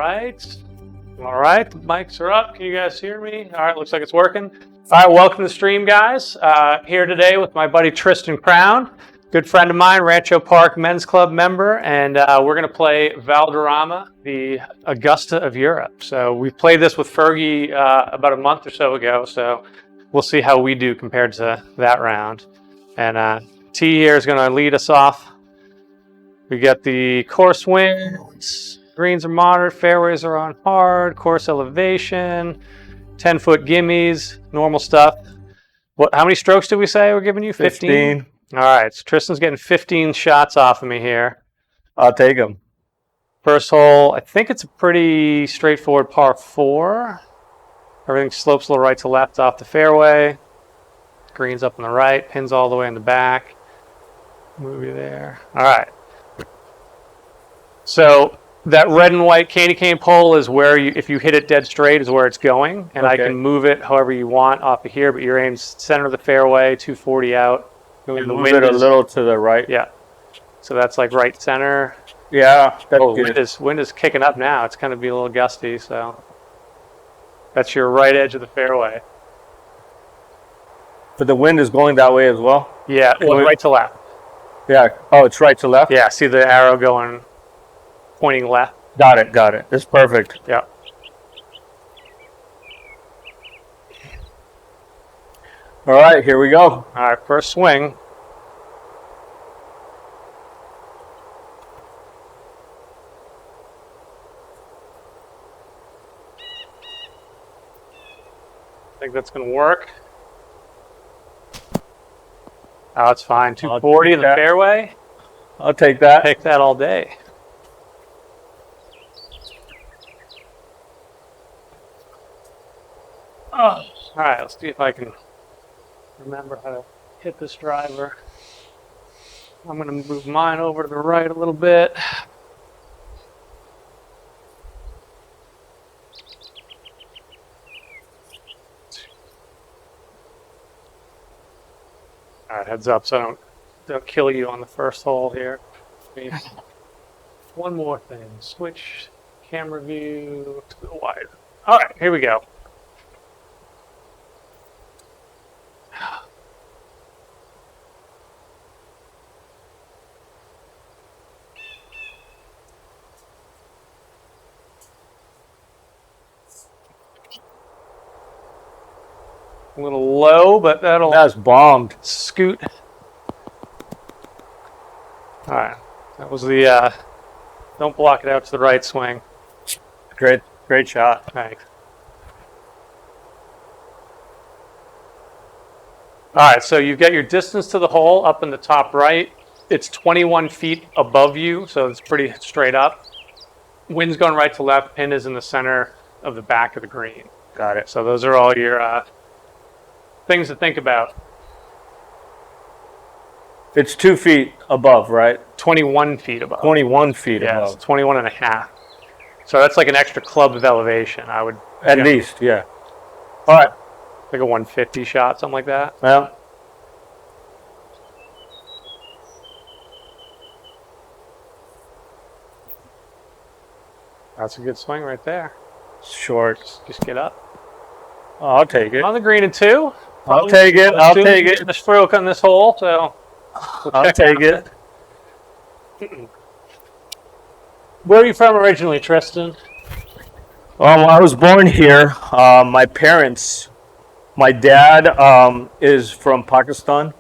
right. All right, the mics are up. Can you guys hear me? All right, looks like it's working. All right, welcome to the stream, guys. Here today with my buddy Tristan Crown, good friend of mine, Rancho Park Men's Club member, and we're going to play Valderrama, the Augusta of Europe. So we played this with Fergie about a month or so ago, so we'll see how we do compared to that round. And T here is going to lead us off. We got the course winds, greens are moderate, fairways are on hard, course elevation, 10-foot gimmies, normal stuff. How many strokes did we say we're giving you? 15? All right, so Tristan's getting 15 shots off of me here. I'll take them. First hole, I think it's a pretty straightforward par 4. Everything slopes a little right to left off the fairway. Green's up on the right, pins all the way in the back. Move you there. All right. So that red and white candy cane pole is where if you hit it dead straight is where it's going, and okay. I can move it however you want off of here, but your aim's center of the fairway, 240 out. And the wind is a little to the right. Yeah. So that's like right center. Yeah. That's wind is kicking up now. It's going to be a little gusty, so that's your right edge of the fairway. But the wind is going that way as well? Yeah, right to left. Yeah. Oh, it's right to left? Yeah, see the arrow going, pointing left. Got it. It's perfect. Yeah. All right, here we go. All right, first swing. I think that's going to work. Oh, it's fine. 240 in the fairway. I'll take that. Take that all day. Oh, all right, let's see if I can remember how to hit this driver. I'm going to move mine over to the right a little bit. All right, heads up so I don't kill you on the first hole here. One more thing. Switch camera view to the wide. All right, here we go. A little low, but that's bombed. Scoot. All right, that was the don't block it out to the right swing. Great shot. Thanks. All right, so you've got your distance to the hole up in the top right. It's 21 feet above you, so it's pretty straight up. Wind's going right to left. Pin is in the center of the back of the green. Got it. So those are all your things to think about. It's 2 feet above, right? 21 feet above. 21 feet above. Yes, 21 and a half. So that's like an extra club of elevation, I would. At least, yeah. All right. Like a 150 shot, something like that. Yeah. That's a good swing right there. Short. Just get up. Oh, I'll take it. On the green in 2. I'll take it. I'll take it. The stroke on this hole, so I'll take it. Where are you from originally, Tristan? I was born here. My parents, my dad is from Pakistan,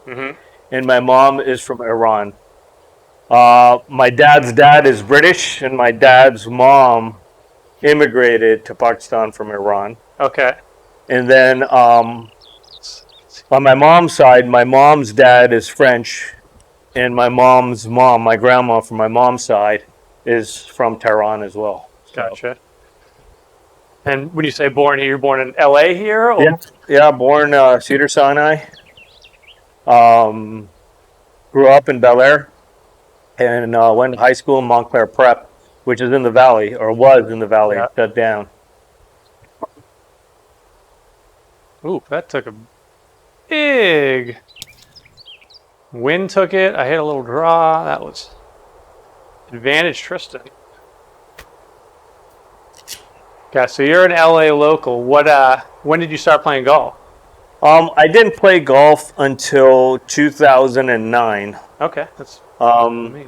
and my mom is from Iran. My dad's dad is British, and my dad's mom immigrated to Pakistan from Iran. Okay. And then on my mom's side, my mom's dad is French, and my mom's mom, my grandma from my mom's side, is from Tehran as well. So. Gotcha. And when you say born here, you're born in LA here? Or? Yeah, born Cedar Sinai. Grew up in Bel Air, and went to high school in Montclair Prep, which is in the valley, or was in the valley, shut down. Ooh, that took a big wind took it. I hit a little draw. That was advantage Tristan. Okay, so you're an LA local. When did you start playing golf? I didn't play golf until 2009. Okay, that's Um, me.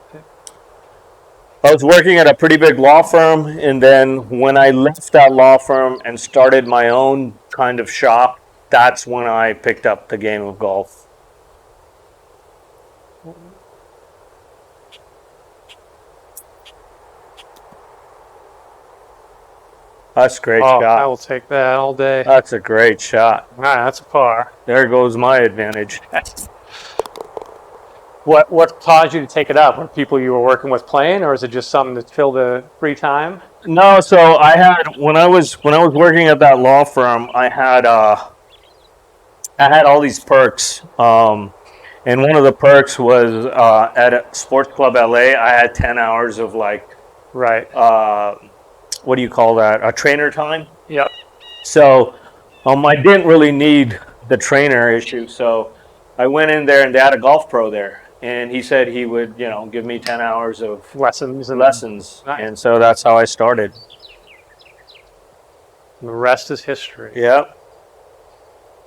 I was working at a pretty big law firm, and then when I left that law firm and started my own kind of shop, that's when I picked up the game of golf. That's a great Oh, I shot. will take that all day. That's a great shot. All right, that's a par. There goes my advantage. What caused you to take it up? Were people you were working with playing, or is it just something to fill the free time? No, so I had when I was working at that law firm, I had all these perks. And one of the perks was at a Sports Club LA, I had 10 hours of like Right. what do you call that? A trainer time. Yep. So I didn't really need the trainer issue. So I went in there and they had a golf pro there. And he said he would, give me 10 hours of Lessons. lessons. Nice. And so that's how I started. The rest is history. Yep.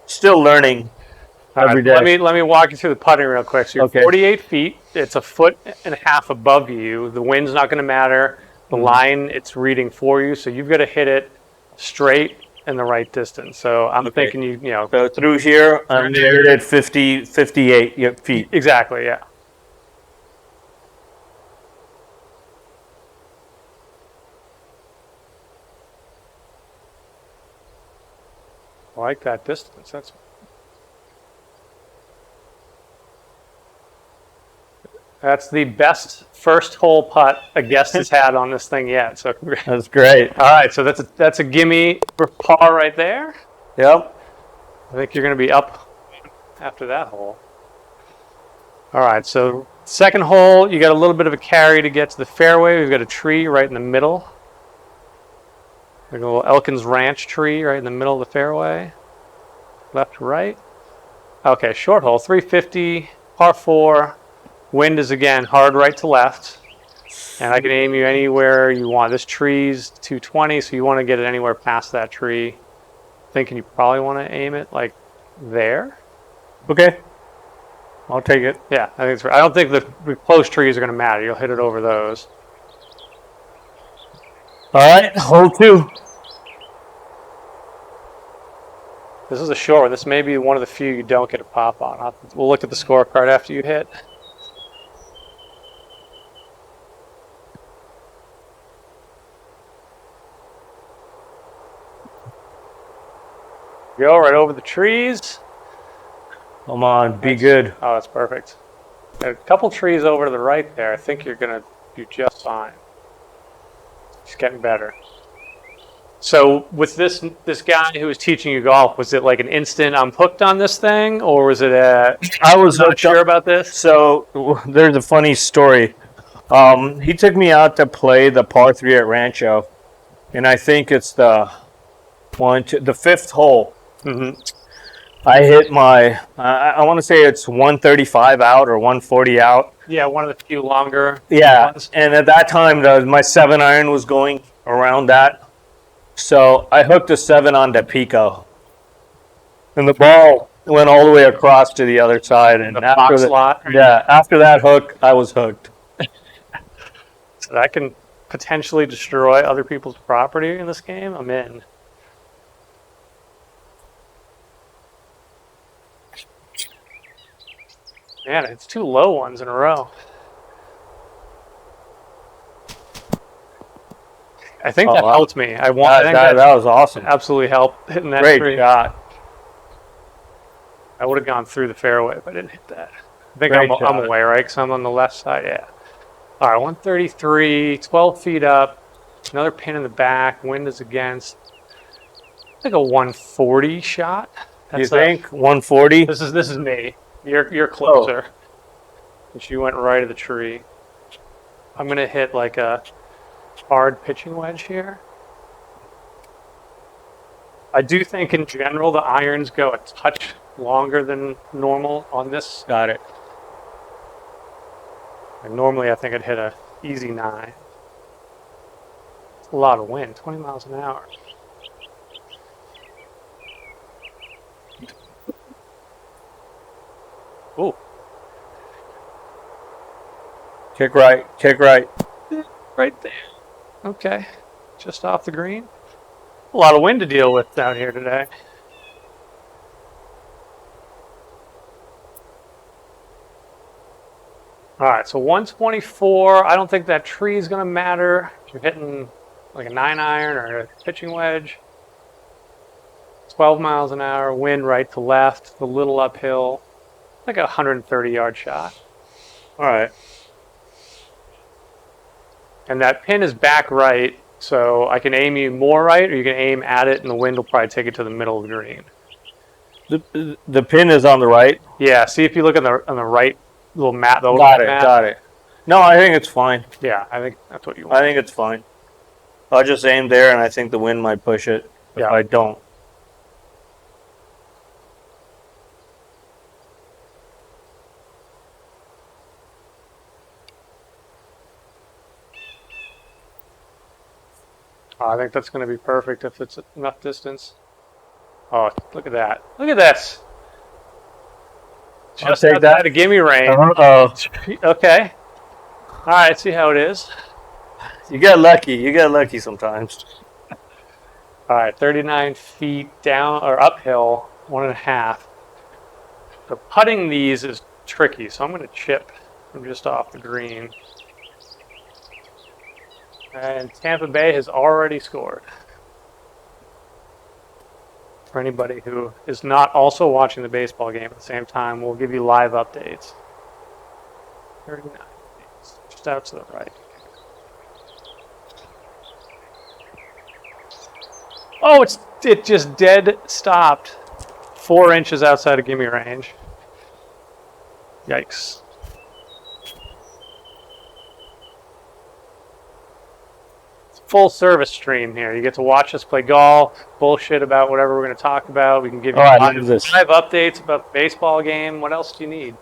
Still learning All every right, day. let me walk you through the putting real quick. So you're Okay. 48 feet. It's a foot and a half above you. The wind's not going to matter. The line, it's reading for you. So you've got to hit it straight and the right distance. So I'm Okay. thinking you know. So through here, I'm there at 58 feet. Exactly, yeah. I like that distance. That's the best first hole putt a guest has had on this thing yet. So congrats. That's great. All right, so that's a gimme for par right there. Yep. I think you're going to be up after that hole. All right, so second hole, you got a little bit of a carry to get to the fairway. We've got a tree right in the middle. Like a little Elkins Ranch tree right in the middle of the fairway. Left, right. Okay, short hole, 350, par 4. Wind is, again, hard right to left. And I can aim you anywhere you want. This tree's 220, so you want to get it anywhere past that tree. Thinking you probably want to aim it, like, there. Okay. I'll take it. Yeah, I think it's right. I don't think the close trees are going to matter. You'll hit it over those. All right. Hole 2. This is a short one. This may be one of the few you don't get a pop on. We'll look at the scorecard after you hit. Go right over the trees. Come on. Be good. Oh, that's perfect. A couple trees over to the right there. I think you're going to do just fine. It's getting better. So with this guy who was teaching you golf, was it like an instant I'm hooked on this thing, or was it I was not sure about this? So there's a funny story. He took me out to play the par 3 at Rancho, and I think it's the fifth hole. Mm-hmm. I hit my, I want to say it's 135 out or 140 out. Yeah, one of the few longer ones. And at that time, my 7-iron was going around that. So I hooked a 7 onto Pico. And the ball went all the way across to the other side. And The box slot. Yeah, after that hook, I was hooked. So that can potentially destroy other people's property in this game. I'm in. Man, it's 2 low ones in a row. I think that helped me. I think That was awesome. absolutely helped hitting that Great tree. shot. I would have gone through the fairway if I didn't hit that. I think Great I'm shot. away, right? Because I'm on the left side, yeah. All right, 133, 12 feet up. Another pin in the back. Wind is against. I think a 140 shot. You think 140? This is me. You're closer. And she went right of the tree. I'm gonna hit like a hard pitching wedge here. I do think in general the irons go a touch longer than normal on this. Got it. And normally I think I'd hit a easy 9. It's a lot of wind, 20 miles an hour. Ooh. Kick right. Kick right. Right there. Okay. Just off the green. A lot of wind to deal with down here today. All right, so 124. I don't think that tree is going to matter. If you're hitting like a 9-iron or a pitching wedge. 12 miles an hour, wind right to left, the little uphill, like a 130-yard shot. All right. And that pin is back right, so I can aim you more right, or you can aim at it, and the wind will probably take it to the middle of the green. The pin is on the right. Yeah, see if you look on the right little map. The Got it. map. Got it. No, I think it's fine. Yeah, I think that's what you want. I think it's fine. I'll just aim there, and I think the wind might push it if Yeah. I don't. I think that's going to be perfect if it's enough distance. Oh, look at that. Look at this. I'll Just take that. outside of gimme range. Uh-oh. Okay. All right, see how it is. You get lucky. You get lucky sometimes. All right, 39 feet down or uphill, 1.5. So putting these is tricky, so I'm going to chip from just off the green. And Tampa Bay has already scored. For anybody who is not also watching the baseball game at the same time, we'll give you live updates. 39 feet, just out to the right. Oh, it just dead stopped 4 inches outside of gimme range. Yikes. It's a full service stream here. You get to watch us play golf, bullshit about whatever we're going to talk about. We can give you live updates about the baseball game. What else do you need?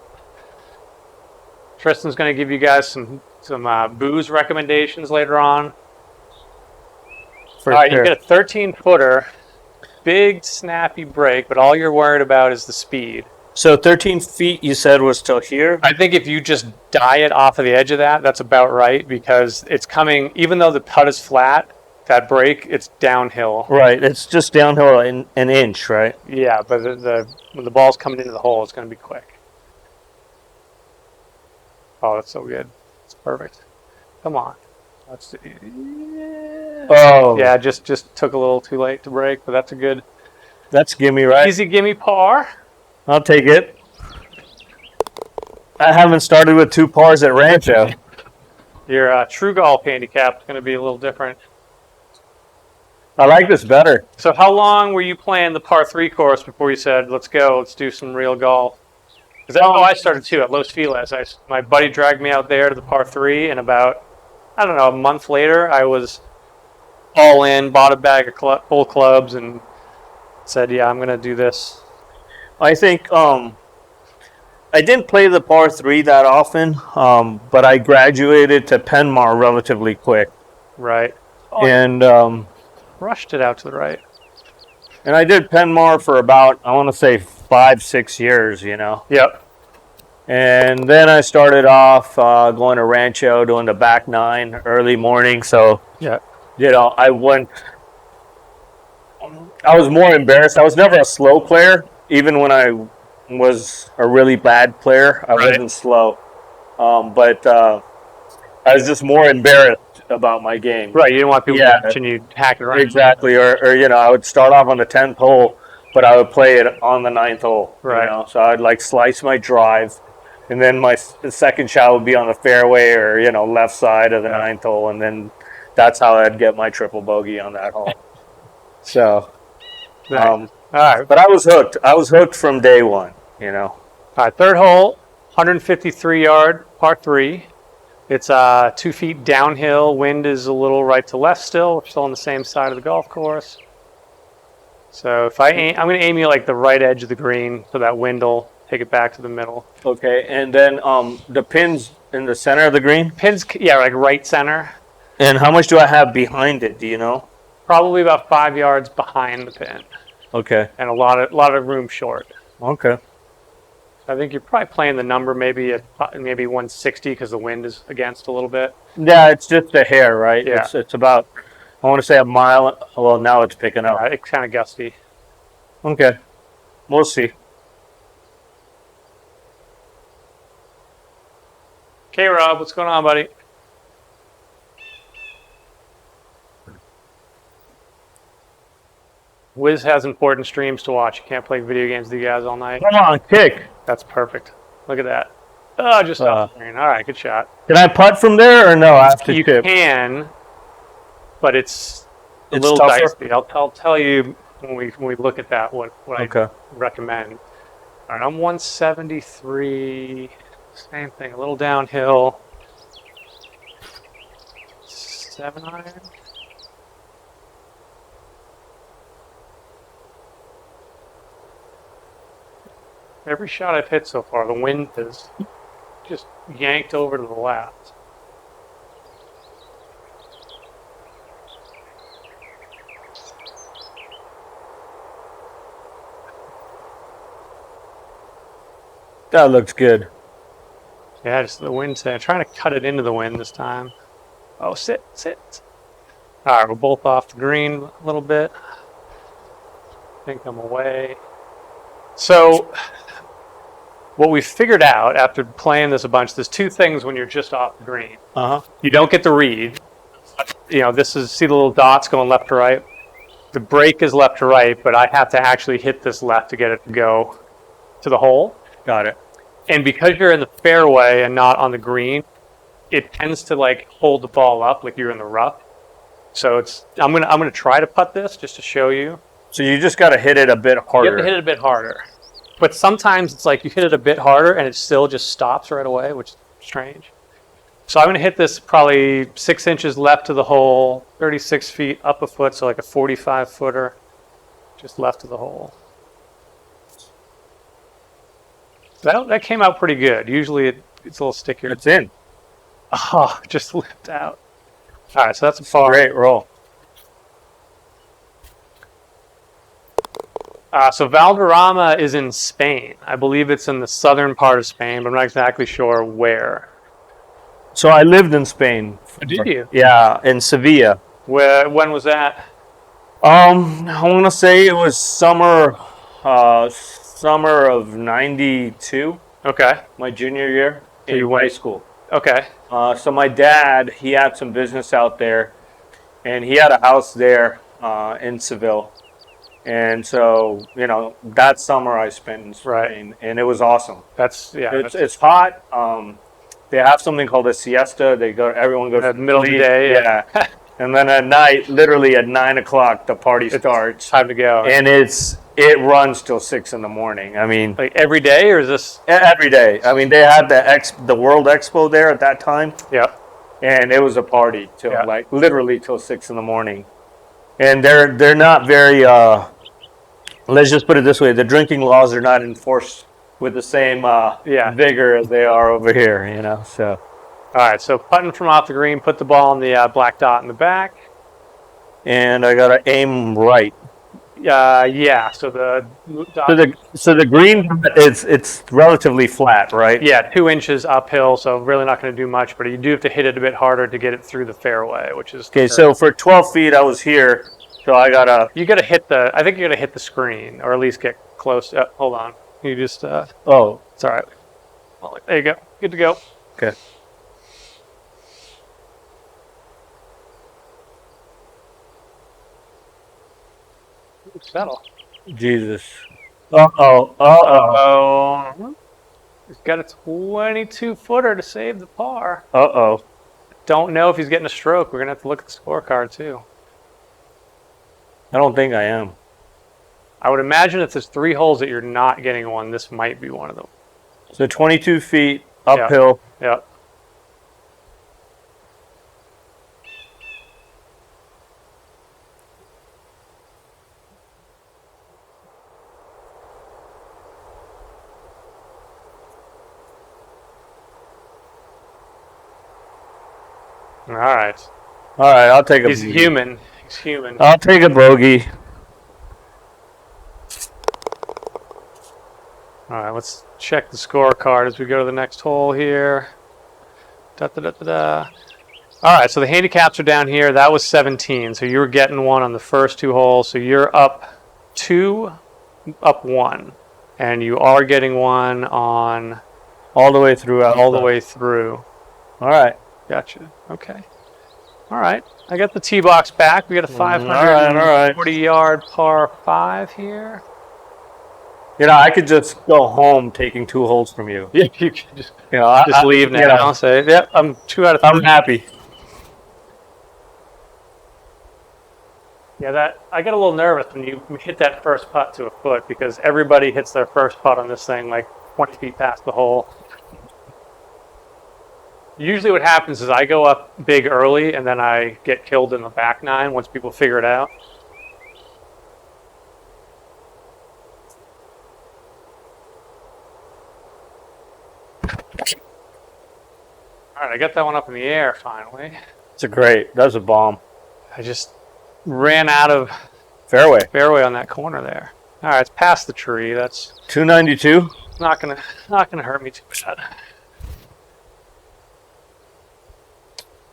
Tristan's going to give you guys some booze recommendations later on. All right, you get a 13-footer, big snappy break, but all you're worried about is the speed. So 13 feet you said was till here? I think if you just die it off of the edge of that, that's about right, because it's coming, even though the putt is flat, that break, it's downhill. Right, it's just downhill an inch, right? Yeah, but when the ball's coming into the hole, it's going to be quick. Oh, that's so good. It's perfect. Come on. Let's see. Oh. Yeah, just took a little too late to break, but that's a good. That's gimme, right? Easy gimme par. I'll take it. I haven't started with 2 pars at Rancho. Your true golf handicap is going to be a little different. I like this better. So how long were you playing the par 3 course before you said, let's go, let's do some real golf? Because that's how I started too, at Los Feliz. My buddy dragged me out there to the par 3, and about, I don't know, a month later, I was all in, bought a bag of full clubs, and said, yeah, I'm going to do this. I think I didn't play the par 3 that often, but I graduated to Penmar relatively quick. Right. Oh, and rushed it out to the right. And I did Penmar for about, I want to say 5-6 years, you know. Yep. And then I started off going to Rancho, doing the back 9 early morning. So, yeah, you know, I was more embarrassed. I was never a slow player. Even when I was a really bad player, I wasn't slow. But I was just more embarrassed about my game. Right, you didn't want people watching you hack it around. Exactly, or you know, I would start off on the 10th hole, but I would play it on the 9th hole. Right. You know? So I'd like slice my drive, and then my second shot would be on the fairway or, you know, left side of the 9th hole, and then that's how I'd get my triple bogey on that hole. So, all right. But I was hooked. I was hooked from day one, you know. All right, 3rd hole, 153-yard, par 3. It's 2 feet downhill. Wind is a little right to left still. We're still on the same side of the golf course. So if I'm going to aim you like the right edge of the green, so that wind will take it back to the middle. Okay, and then the pin's in the center of the green? Pin's, yeah, like right center. And how much do I have behind it, do you know? Probably about 5 yards behind the pin. Okay. And a lot of room short. Okay. I think you're probably playing the number maybe at maybe 160 because the wind is against a little bit. Yeah, it's just a hair, right? Yeah. It's about, I want to say a mile. Well, now it's picking up. It's kind of gusty. Okay, we'll see. Okay, Rob, what's going on, buddy? Wiz has important streams to watch. You can't play video games with you guys all night. Come on, kick. That's perfect. Look at that. Oh, just off the green. All right, good shot. Can I putt from there or no? I have to You chip. can, but it's a It's little tougher? dicey. I'll tell you when we look at that what Okay. I recommend. All right, I'm 173. Same thing, a little downhill. 7-iron. Every shot I've hit so far, the wind has just yanked over to the left. That looks good. Yeah, just the wind. I'm trying to cut it into the wind this time. Oh, sit. All right, we're both off the green a little bit. I think I'm away. So, what we figured out after playing this a bunch, there's two things when you're just off the green. You don't get the read. You know, see the little dots going left to right? The break is left to right, but I have to actually hit this left to get it to go to the hole. Got it. And because you're in the fairway and not on the green, it tends to like hold the ball up like you're in the rough. So I'm gonna try to putt this just to show you. So you just got to hit it a bit harder. You have to hit it a bit harder. But sometimes it's like you hit it a bit harder and it still just stops right away, which is strange. So I'm gonna hit this probably 6 inches left to the hole, 36 feet up a foot, so like a 45 footer, just left of the hole. That came out pretty good. Usually it's a little stickier. It's in. Oh, just lipped out. All right, so that's a par. Great roll. So Valderrama is in Spain. I believe it's in the southern part of Spain, but I'm not exactly sure where. So I lived in Spain. Did you? Yeah, in Sevilla. When was that? I want to say it was summer of '92. Okay. My junior year in high school. Okay. So my dad, he had some business out there, and he had a house there in Seville. And so, you know, that summer I spent in Spain, and it was awesome. It's hot. They have something called a siesta. Everyone goes at middle of the day. Yeah. And then at night, literally at 9 o'clock, the party starts. Time to go. And it runs till 6 in the morning. I mean, like every day, or is this every day? I mean, they had the World Expo there at that time. Yep. And it was a party till like literally till 6 in the morning. And they're not very. Let's just put it this way: the drinking laws are not enforced with the same vigor as they are over here. You know, so. All right, so putting from off the green, put the ball on the black dot in the back. And I got to aim right. Yeah, so the dot, so the green, it's relatively flat, right? Yeah, 2 inches uphill, so really not going to do much, but you do have to hit it a bit harder to get it through the fairway, which is... Okay, so for 12 feet, I was here, so I got to... You got to hit I think you got to hit the screen, or at least get close. Hold on. You just... Oh. It's all right. Well, there you go. Good to go. Okay. Settle. Jesus. Uh-oh. He's got a 22-footer to save the par. Uh-oh. Don't know if he's getting a stroke. We're going to have to look at the scorecard, too. I don't think I am. I would imagine if there's 3 holes that you're not getting one, this might be one of them. So 22 feet uphill. Yep. All right. All right, I'll take a He's human. He's human. I'll take a bogey. All right, let's check the scorecard as we go to the next hole here. Da, da, da, da, da. All right, so the handicaps are down here. That was 17, so you were getting one on the first 2 holes. So you're up 2, up 1, and you are getting one on All the way through. all the way through. All right. Gotcha. Okay. All right. I got the tee box back. We got a 540-yard par 5 here. You know, I could just go home taking 2 holes from you. Yeah, you can just Just leave now. You know, Say, yep, I'm 2 out of 3. I'm happy. Yeah, I get a little nervous when you hit that first putt to a foot because everybody hits their first putt on this thing like 20 feet past the hole. Usually what happens is I go up big early and then I get killed in the back 9 once people figure it out. All right, I got that one up in the air finally. That's a bomb. I just ran out of Fairway on that corner there. All right, it's past the tree. That's 292. not gonna hurt me too bad.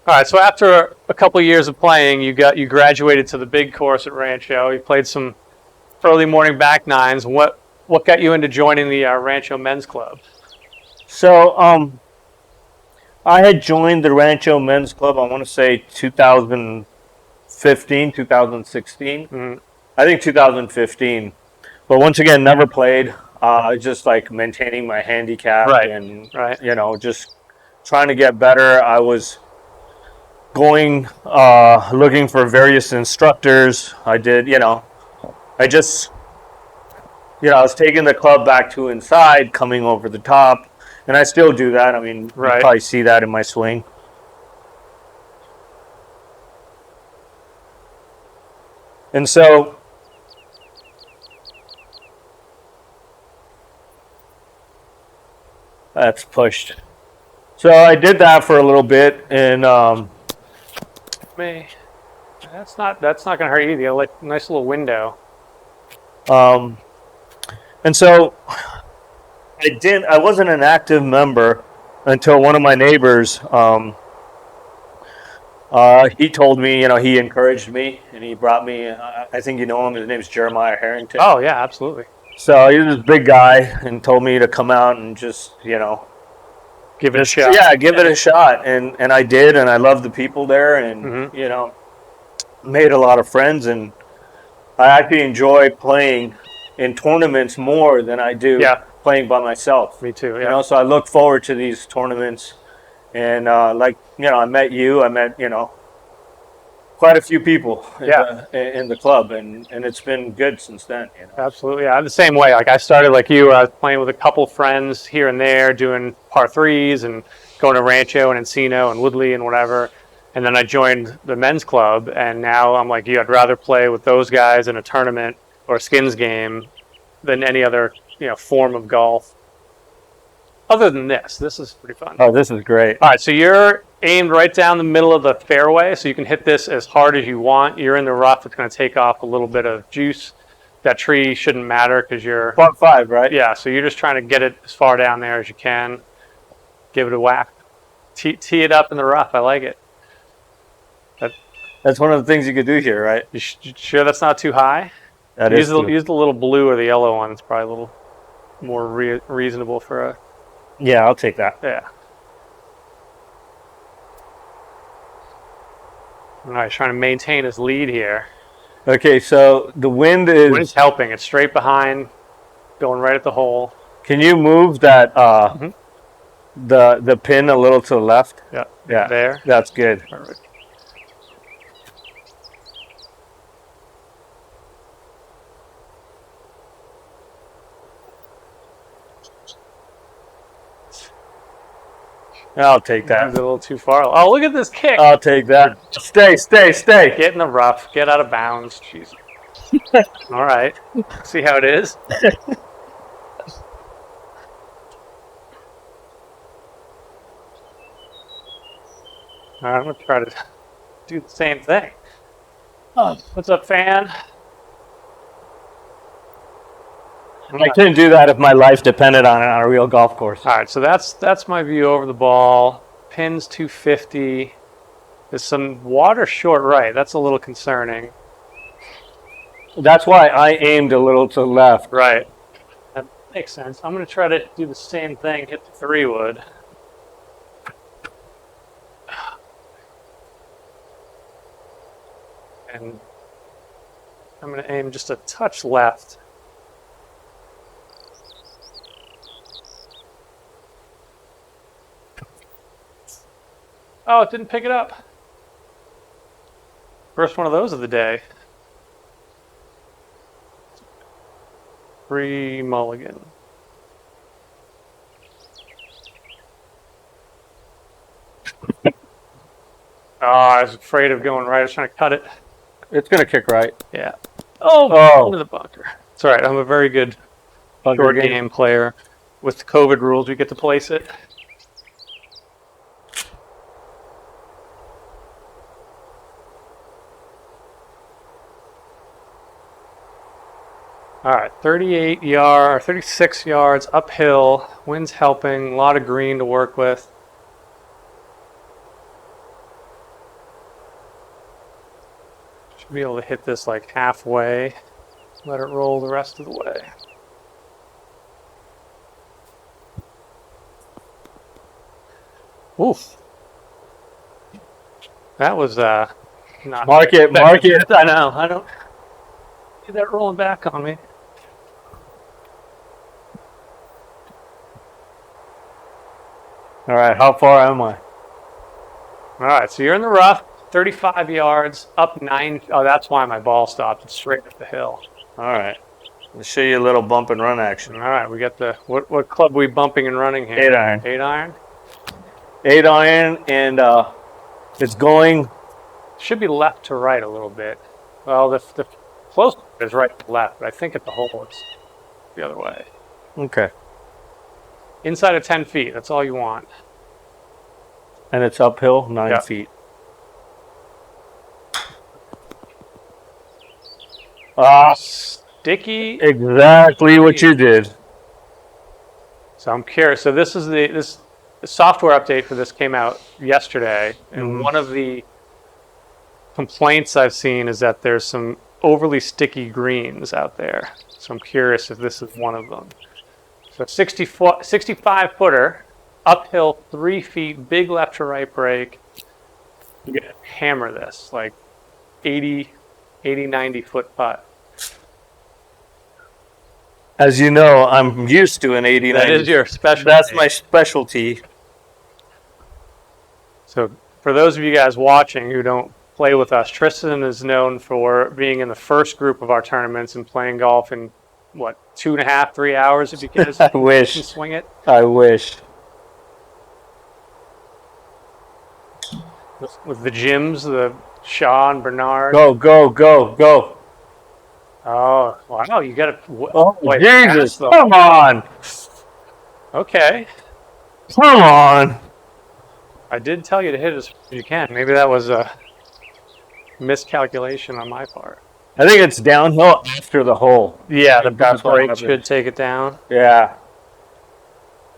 All right, so after a couple of years of playing, you graduated to the big course at Rancho. You played some early morning back 9s. What got you into joining the Rancho Men's Club? So, I had joined the Rancho Men's Club, I want to say 2015, 2016. Mm-hmm. I think 2015. But once again, never played. Just like maintaining my handicap and, you know, just trying to get better. I was going, looking for various instructors. I did, you know, I was taking the club back to inside, coming over the top. And I still do that. I mean, you probably see that in my swing. And so, that's pushed. So I did that for a little bit, and that's not going to hurt you. You got a nice little window. And so I wasn't an active member until one of my neighbors, he told me, you know, he encouraged me and he brought me, I think you know him, his name's Jeremiah Harrington. Oh yeah, absolutely. So he was this big guy and told me to come out and just, you know, give it a shot. Yeah, give it a shot. And I did, and I loved the people there and, you know, made a lot of friends, and I actually enjoy playing in tournaments more than I do playing by myself. Me too. Yeah. You know, so I look forward to these tournaments, and like, you know, I met, you know, quite a few people in the club, and it's been good since then. You know? Absolutely. Yeah, I'm the same way. Like I started like you, I was playing with a couple friends here and there, doing par 3s and going to Rancho and Encino and Woodley and whatever. And then I joined the men's club, and now I'm like you. I'd rather play with those guys in a tournament or a skins game than any other, you know, form of golf. Other than this is pretty fun. Oh, this is great. All right, so you're aimed right down the middle of the fairway, so you can hit this as hard as you want. You're in the rough. It's going to take off a little bit of juice. That tree shouldn't matter because you're... Par 5, right? Yeah, so you're just trying to get it as far down there as you can. Give it a whack. Tee it up in the rough. I like it. That's one of the things you could do here, right? You sure that's not too high? Use the little blue or the yellow one. It's probably a little more reasonable for a... Yeah, I'll take that. Yeah. All right, he's trying to maintain his lead here. Okay, so the wind is... The wind's helping. It's straight behind, going right at the hole. Can you move that the pin a little to the left? Yeah. Yeah. There. That's good. Perfect. I'll take that. That's a little too far. Oh, look at this kick. I'll take that. Stay. Get in the rough. Get out of bounds. Jeez. All right. See how it is? All right, I'm going to try to do the same thing. Oh, what's up, fan? I couldn't do that if my life depended on it on a real golf course. All right, so that's my view over the ball. Pins 250. There's some water short right. That's a little concerning. That's why I aimed a little to the left. Right. That makes sense. I'm going to try to do the same thing, hit the 3-wood. And I'm going to aim just a touch left. Oh, it didn't pick it up. First one of those of the day. Free mulligan. Oh, I was afraid of going right. I was trying to cut it. It's going to kick right. Yeah. Oh, into the bunker. It's all right. I'm a very good short game player. With the COVID rules, we get to place it. All right, 36 yards uphill. Wind's helping. A lot of green to work with. Should be able to hit this like halfway. Let it roll the rest of the way. Oof. That was not. Mark it. I know. I don't see that rolling back on me. All right, how far am I? All right, so you're in the rough, 35 yards, up 9. Oh, that's why my ball stopped. It's straight up the hill. All right. Let's show you a little bump and run action. All right, we got the, what club are we bumping and running here? 8 iron. 8 iron? 8 iron, and it's going. Should be left to right a little bit. Well, the close is right to left, but I think at the hole it's the other way. Okay. Inside of 10 feet, that's all you want. And it's uphill 9 feet. Sticky. Exactly what you did. So I'm curious. So this is the software update for this came out yesterday, and one of the complaints I've seen is that there's some overly sticky greens out there. So I'm curious if this is one of them. So 65 footer, uphill 3 feet, big left to right break. You can hammer this like 80, 90 foot putt. As you know, I'm used to an 80. That is your specialty. That's my specialty. So for those of you guys watching who don't play with us, Tristan is known for being in the first group of our tournaments and playing golf in, what, 2.5, 3 hours if you can I wish. swing it? I wish. With the gyms, the Shaw and Bernard. Go, go, go, go. Oh, wow, you got to... Oh, Jesus, come on. Okay. Come on. I did tell you to hit as far as you can. Maybe that was a miscalculation on my part. I think it's downhill after the hole. Yeah, the That's what break happened. should take it down. Yeah.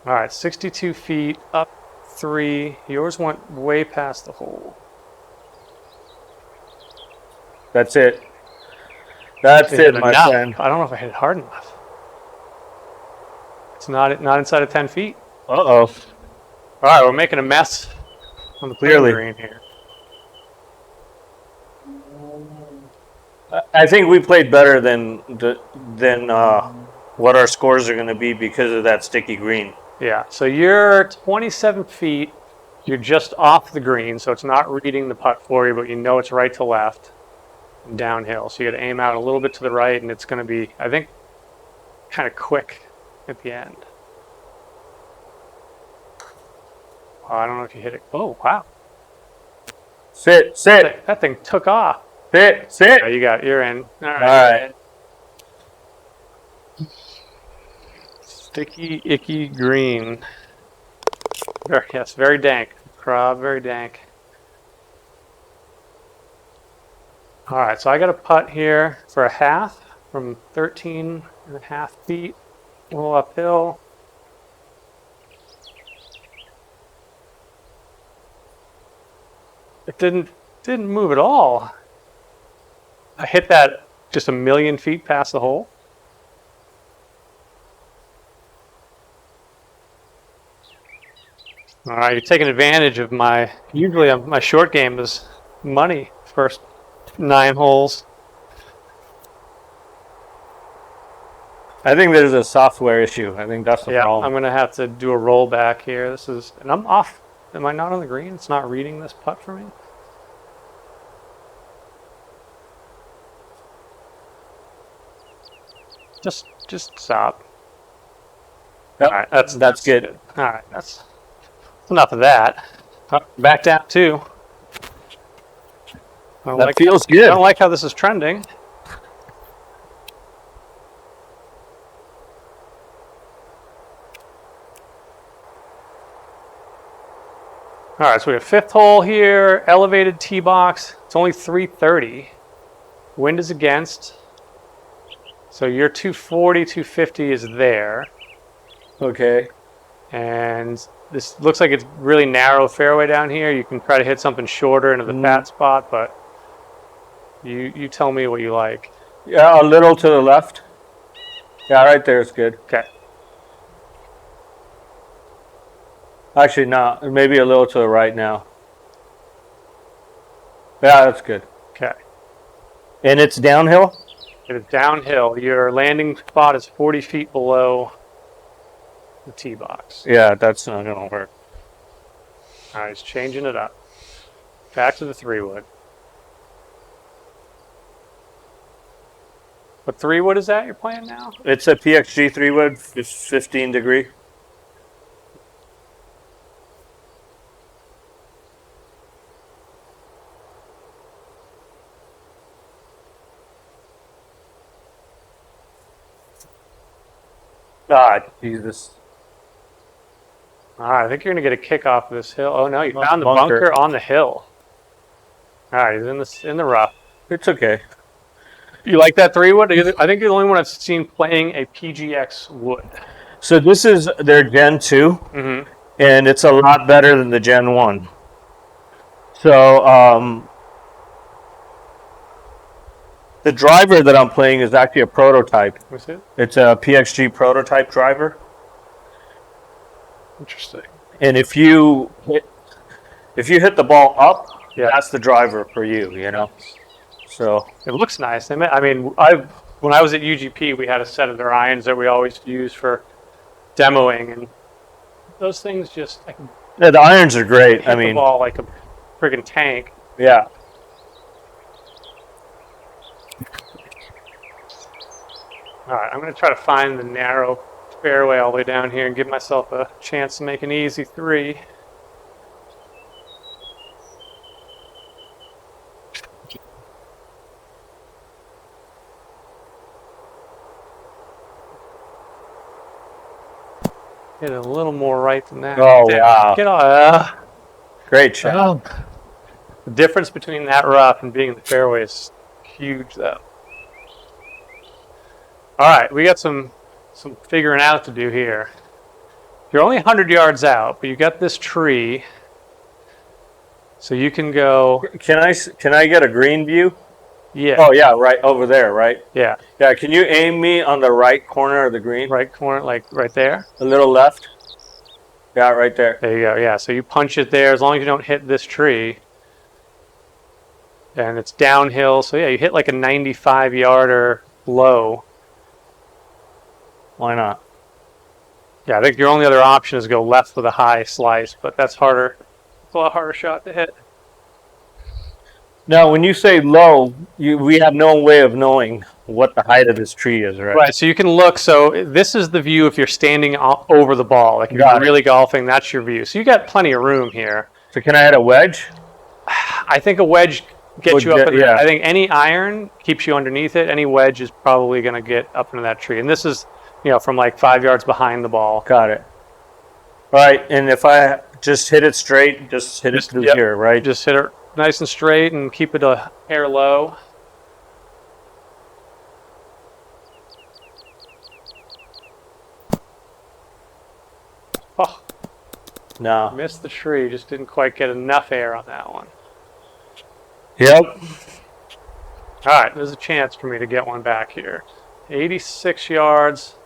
All right, 62 feet, up 3. Yours went way past the hole. That's it. That's it, my friend. I don't know if I hit it hard enough. It's not inside of 10 feet. Uh-oh. All right, we're making a mess on the playing green here. I think we played better than what our scores are going to be because of that sticky green. Yeah, so you're 27 feet. You're just off the green, so it's not reading the putt for you, but you know it's right to left and downhill. So you got to aim out a little bit to the right, and it's going to be, I think, kind of quick at the end. Oh, I don't know if you hit it. Oh, wow. Sit. That thing took off. Sit. Oh, you're in. All right. All right. Sticky, icky green. Very dank. Crab, very dank. All right, so I got a putt here for a half from 13.5 feet. A little uphill. It didn't move at all. I hit that just a million feet past the hole. All right, you're taking advantage of my. Usually, my short game is money. First 9 holes. I think there's a software issue. I think that's the Yeah, problem. I'm gonna have to do a rollback here. This is, and I'm off. Am I not on the green? It's not reading this putt for me. Just stop. Yep, All right, that's good. All right, that's enough of that. Back down 2. That feels I good. don't like how this is trending. All right, so we have 5th hole here, elevated tee box. It's only 330. Wind is against. So your 240, 250 is there. Okay. And this looks like it's really narrow fairway down here. You can try to hit something shorter into the fat spot, but you tell me what you like. Yeah, a little to the left. Yeah, right there is good. Okay. Actually, no, maybe a little to the right now. Yeah, that's good. Okay. And it's downhill? It is downhill. Your landing spot is 40 feet below the tee box. Yeah, that's not going to work. All right, he's changing it up. Back to the 3-wood. What 3-wood is that you're playing now? It's a PXG 3-wood, 15 degree. Ah, Jesus. All right, I think you're going to get a kick off of this hill. Oh, no, you found the bunker on the hill. All right, he's in the rough. It's okay. You like that 3-wood? I think you're the only one I've seen playing a PGX wood. So this is their Gen 2, and it's a lot better than the Gen 1. So the driver that I'm playing is actually a prototype. What's it? It's a PXG prototype driver. Interesting. And if you hit the ball up, Yeah. that's the driver for you, you know. So It looks nice. I mean, when I was at UGP, we had a set of their irons that we always use for demoing, and those things just yeah, the irons are great. hit I mean, the ball like a friggin' tank. yeah. All right, I'm going to try to find the narrow fairway all the way down here and give myself a chance to make an easy 3. Get a little more right than that. Oh, wow. Get on. Great shot. The difference between that rough and being in the fairway is huge, though. All right, we got some figuring out to do here. You're only 100 yards out, but you got this tree, so you can go. Can I get a green view? Yeah. Oh yeah, right over there, right? Yeah. Yeah. Can you aim me on the right corner of the green? Right corner, like right there. A little left. Yeah, right there. There you go. Yeah. So you punch it there, as long as you don't hit this tree. And it's downhill, so yeah, you hit like a 95-yarder low. Why not? Yeah, I think your only other option is to go left with a high slice, but that's harder. It's a lot harder shot to hit. Now, when you say low, we have no way of knowing what the height of this tree is, right? Right, so you can look. So this is the view if you're standing over the ball. Like if you're really golfing, that's your view. So you got plenty of room here. So can I hit a wedge? I think a wedge gets you up in yeah. I think any iron keeps you underneath it. Any wedge is probably going to get up into that tree. And this is, from like 5 yards behind the ball. Got it. All right, and if I just hit it straight, just hit it through here, right? Just hit it nice and straight and keep it a hair low. No. Missed the tree. Just didn't quite get enough air on that one. Yep. All right, there's a chance for me to get one back here. 86 yards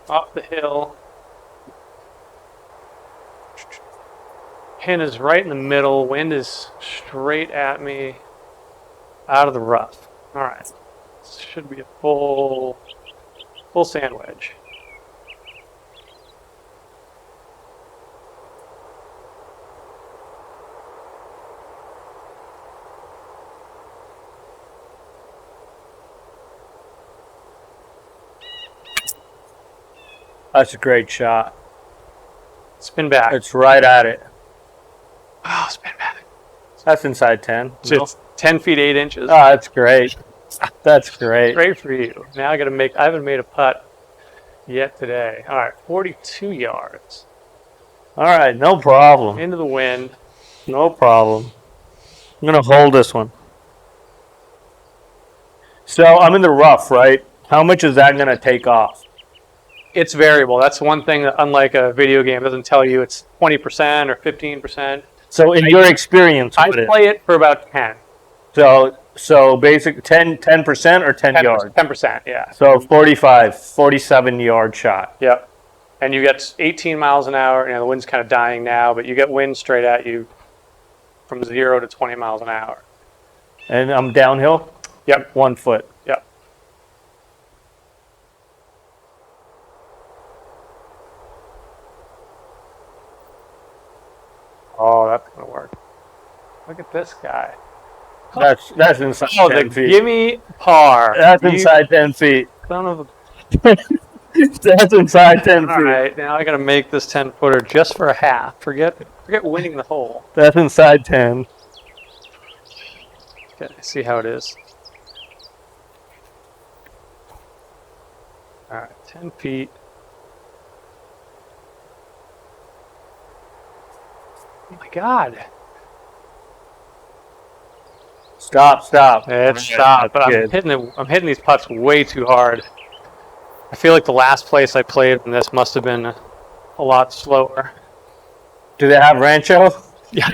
up the hill. Pin is right in the middle. Wind is straight at me out of the rough. All right. This should be a full sand wedge. That's a great shot. Spin back. It's right at it. Oh, spin back. That's inside 10. So it's 10 feet 8 inches. Oh, that's great. That's great. Great for you. Now I haven't made a putt yet today. All right, 42 yards. All right, no problem. Into the wind. No problem. I'm going to hold this one. So I'm in the rough, right? How much is that going to take off? It's variable. That's one thing that, unlike a video game, doesn't tell you it's 20% or 15%. So in your experience I with it, play it for about 10. so basic 10% or 10 yards? 10%, yeah. So 47 yard shot. Yep. And you get 18 miles an hour. The wind's kind of dying now, but you get wind straight at you from 0 to 20 miles an hour. And I'm downhill? Yep. 1 foot. Yep. Oh, that's going to work. Look at this guy. That's inside 10 feet. Gimme par. That's inside 10 feet. Son of a... That's inside 10 feet. All right, now I got to make this 10-footer just for a half. Forget winning the hole. That's inside 10. Okay, see how it is. All right, 10 feet. Oh my God. Stop. It's stopped, but I'm hitting these putts way too hard. I feel like the last place I played in this must have been a lot slower. Do they have Rancho? Yeah,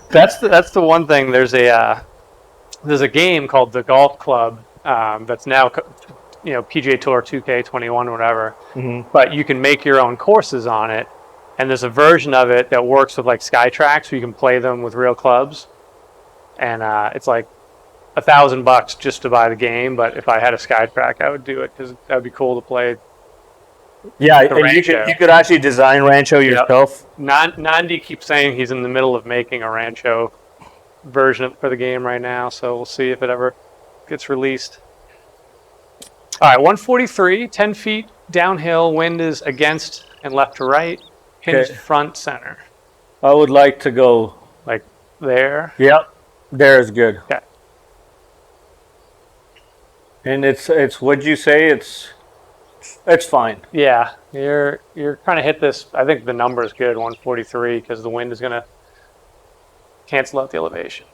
that's the one thing. There's a game called the Golf Club that's now PGA Tour 2K21 or whatever. Mm-hmm. But you can make your own courses on it, and there's a version of it that works with like SkyTrack, so you can play them with real clubs. And it's like $1,000 just to buy the game. But if I had a SkyTrack, I would do it because that would be cool to play. Yeah, and you could actually design Rancho yourself. Nandi keeps saying he's in the middle of making a Rancho version for the game right now, so we'll see if it ever gets released. All right, 143, 10 feet downhill. Wind is against and left to right. Pins front center. I would like to go like there. Yep, there is good. Okay. And it's what'd you say? It's fine. Yeah, you're trying to hit this. I think the number is good, 143, because the wind is going to cancel out the elevation.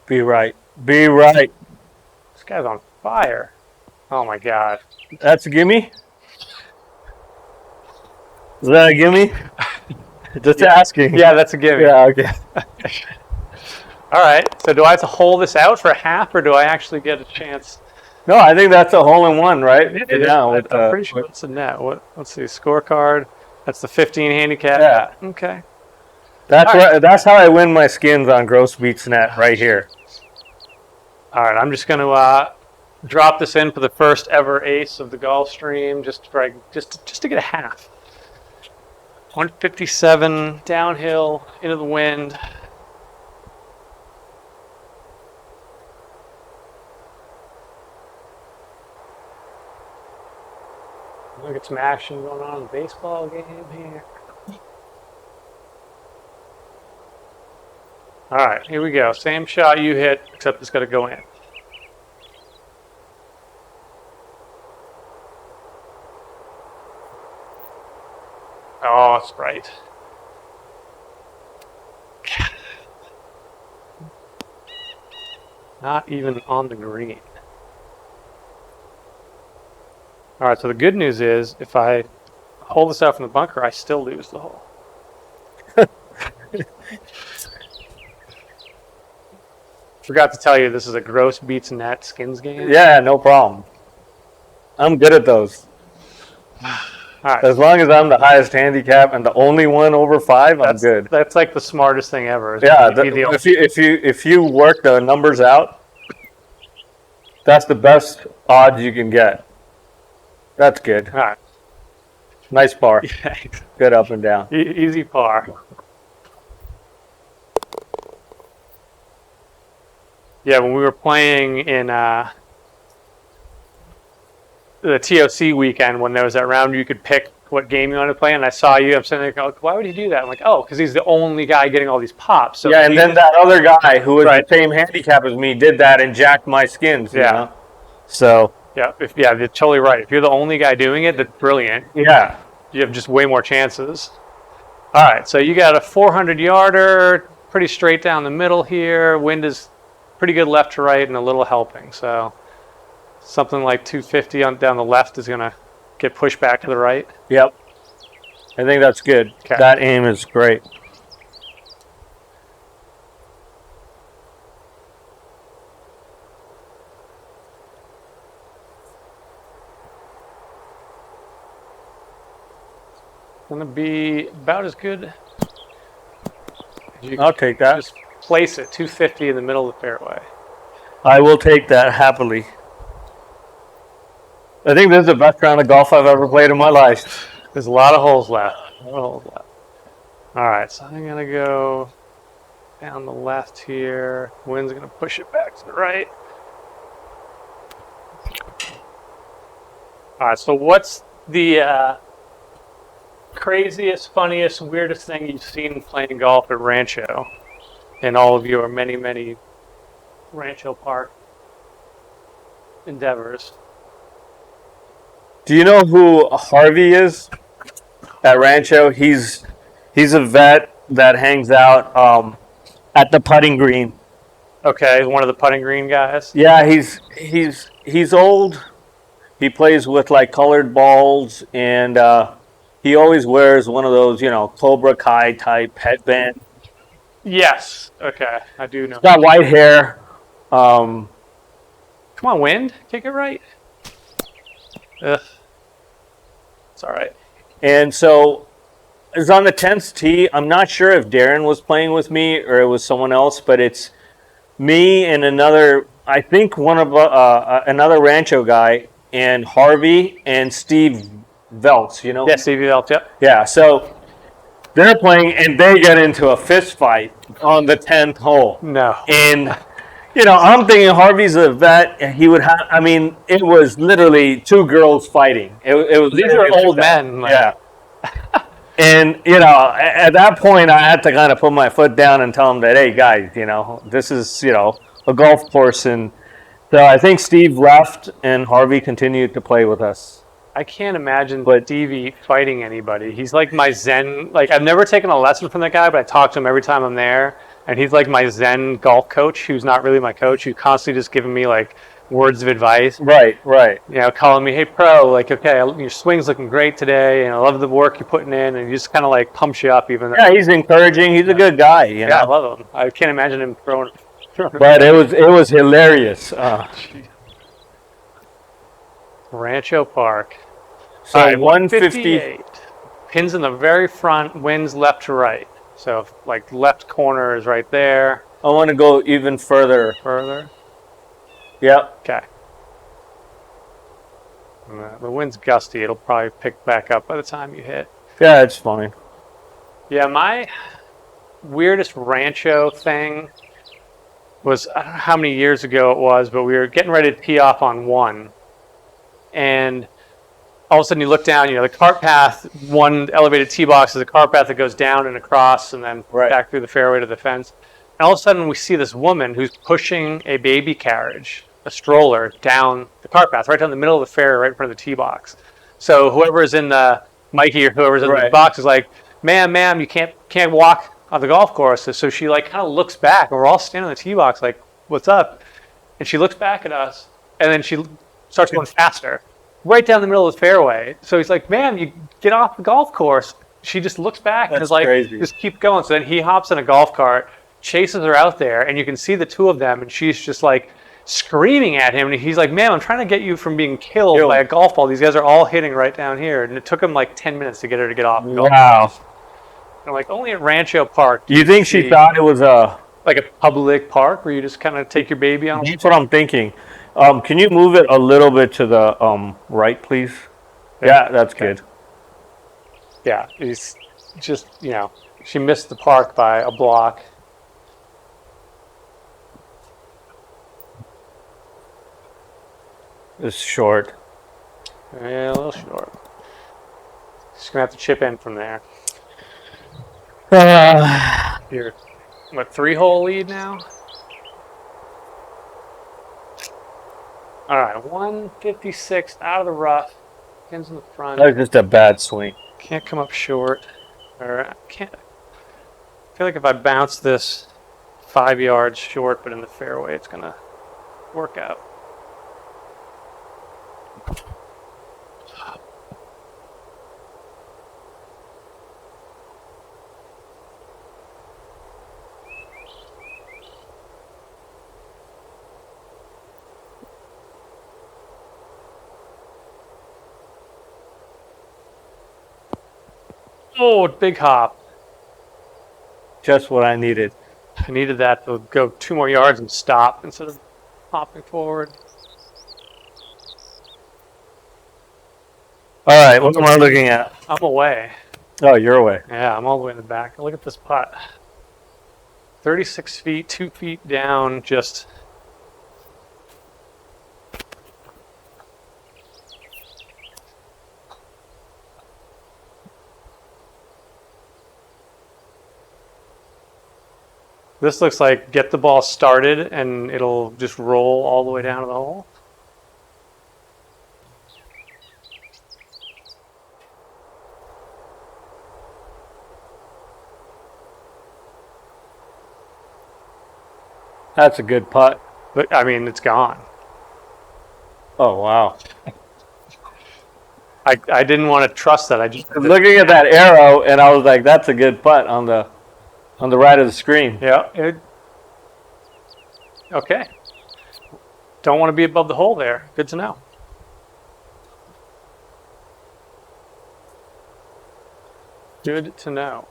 Be right. Be right. This guy's on fire. Oh my God. That's a gimme? Is that a gimme? Just asking. Yeah, that's a gimme. Yeah, okay. All right. So do I have to hold this out for a half, or do I actually get a chance? No, I think that's a hole-in-one, right? Yeah, I'm pretty sure it's a net. Let's see. Scorecard. That's the 15 handicap. Yeah. Okay. That's how I win my skins on Gross Beats Net right here. All right. I'm just going to drop this in for the first ever ace of the golf stream, just to get a half. 157 downhill into the wind. Look at some action going on in the baseball game here. All right, here we go. Same shot you hit, except it's got to go in. Oh, that's right. Not even on the green. All right, so the good news is if I hold this out from the bunker, I still lose the hole. Forgot to tell you, this is a gross beats net skins game. Yeah, no problem. I'm good at those. All right. As long as I'm the highest handicap and the only one over 5, I'm good. That's like the smartest thing ever. Yeah, if you work the numbers out, that's the best odds you can get. That's good. All right. Nice par. Yeah. Good up and down. Easy par. Yeah, when we were playing in the TOC weekend, when there was that round, you could pick what game you wanted to play, and I saw you. I'm sitting there, like, why would he do that? I'm like, oh, because he's the only guy getting all these pops. So yeah, and then that other guy who was the same handicap as me did that and jacked my skins. You know? So yeah, you're totally right. If you're the only guy doing it, that's brilliant. Yeah, you have just way more chances. All right, so you got a 400-yarder, pretty straight down the middle here. Wind is pretty good left to right and a little helping. So something like 250 down the left is going to get pushed back to the right. Yep. I think that's good. Okay. That aim is great. Going to be about as good. I'll take that. Just place it 250 in the middle of the fairway. I will take that happily. I think this is the best round of golf I've ever played in my life. There's a lot of holes left. All right, so I'm going to go down the left here. Wind's going to push it back to the right. All right, so what's the craziest, funniest, weirdest thing you've seen playing golf at Rancho in all of your many, many Rancho Park endeavors? Do you know who Harvey is at Rancho? He's a vet that hangs out at the putting green. Okay, one of the putting green guys. Yeah, he's old. He plays with like colored balls, and he always wears one of those, Cobra Kai type headband. Yes. Okay, I do know. He's got white hair. Come on, Wind, kick it right. Ugh. It's all right. And so it's on the 10th tee. I'm not sure if Darren was playing with me or it was someone else, but it's me and another, I think another Rancho guy, and Harvey and Steve Veltz, Yeah, Stevie Veltz, yep. Yeah, so they're playing and they get into a fist fight on the 10th hole. No. And I'm thinking Harvey's a vet, and he would have. I mean, it was literally two girls fighting. It was. These are old men. Yeah. And at that point, I had to kind of put my foot down and tell them that, hey guys, this is a golf course, and so I think Steve left, and Harvey continued to play with us. I can't imagine Stevie fighting anybody. He's like my Zen. Like, I've never taken a lesson from that guy, but I talk to him every time I'm there. And he's like my Zen golf coach, who's not really my coach, who's constantly just giving me like words of advice. Right. Calling me, hey pro, like, okay, your swing's looking great today, and I love the work you're putting in, and he just kind of like pumps you up even. Yeah, he's encouraging. He's a good guy. Yeah, I love him. I can't imagine him throwing. But it was hilarious. Rancho Park. So 158. Pins in the very front, winds left to right. So, like, left corner is right there. I want to go even further. Further? Yep. Okay. The wind's gusty. It'll probably pick back up by the time you hit. Yeah, it's fine. Yeah, my weirdest Rancho thing was, I don't know how many years ago it was, but we were getting ready to tee off on one. And all of a sudden you look down, the cart path, one elevated tee box is a cart path that goes down and across and then back through the fairway to the fence. And all of a sudden we see this woman who's pushing a baby carriage, a stroller, down the cart path, right down the middle of the fairway, right in front of the tee box. So whoever's in the, Mikey or whoever's in the box is like, ma'am, you can't walk on the golf course. So she like kind of looks back, and we're all standing in the tee box like, what's up? And she looks back at us, and then she starts going faster. right down the middle of the fairway. So he's like, "Ma'am, you get off the golf course." She just looks back and That's is like, crazy. "Just keep going." So then he hops in a golf cart, chases her out there, and you can see the two of them, and she's just like screaming at him, and he's like, "Ma'am, I'm trying to get you from being killed by a golf ball. These guys are all hitting right down here," and it took him like 10 minutes to get her to get off. Wow. And like only at Rancho Park. Do you think she thought it was like a public park where you just kind of take your baby on? That's what I'm thinking. Can you move it a little bit to the right, please? Yeah, that's good. Yeah, he's just, she missed the park by a block. It's short. Yeah, a little short. Just gonna have to chip in from there. You're, what, 3-hole lead now? All right, 156 out of the rough. Pins in the front. That was just a bad swing. Can't come up short. Or can't. I feel like if I bounce this 5 yards short, but in the fairway, it's gonna work out. Oh, big hop. Just what I needed. I needed that to go 2 more yards and stop instead of hopping forward. All right, what am I looking at? I'm away. Oh, you're away. Yeah, I'm all the way in the back. Look at this putt. 36 feet, 2 feet down, just... This looks like get the ball started and it'll just roll all the way down to the hole. That's a good putt. But I mean, it's gone. Oh, wow. I didn't want to trust that. I just Looking at that arrow, and I was like, that's a good putt on the right of the screen. Yeah. Okay. Don't want to be above the hole there. Good to know. Good to know.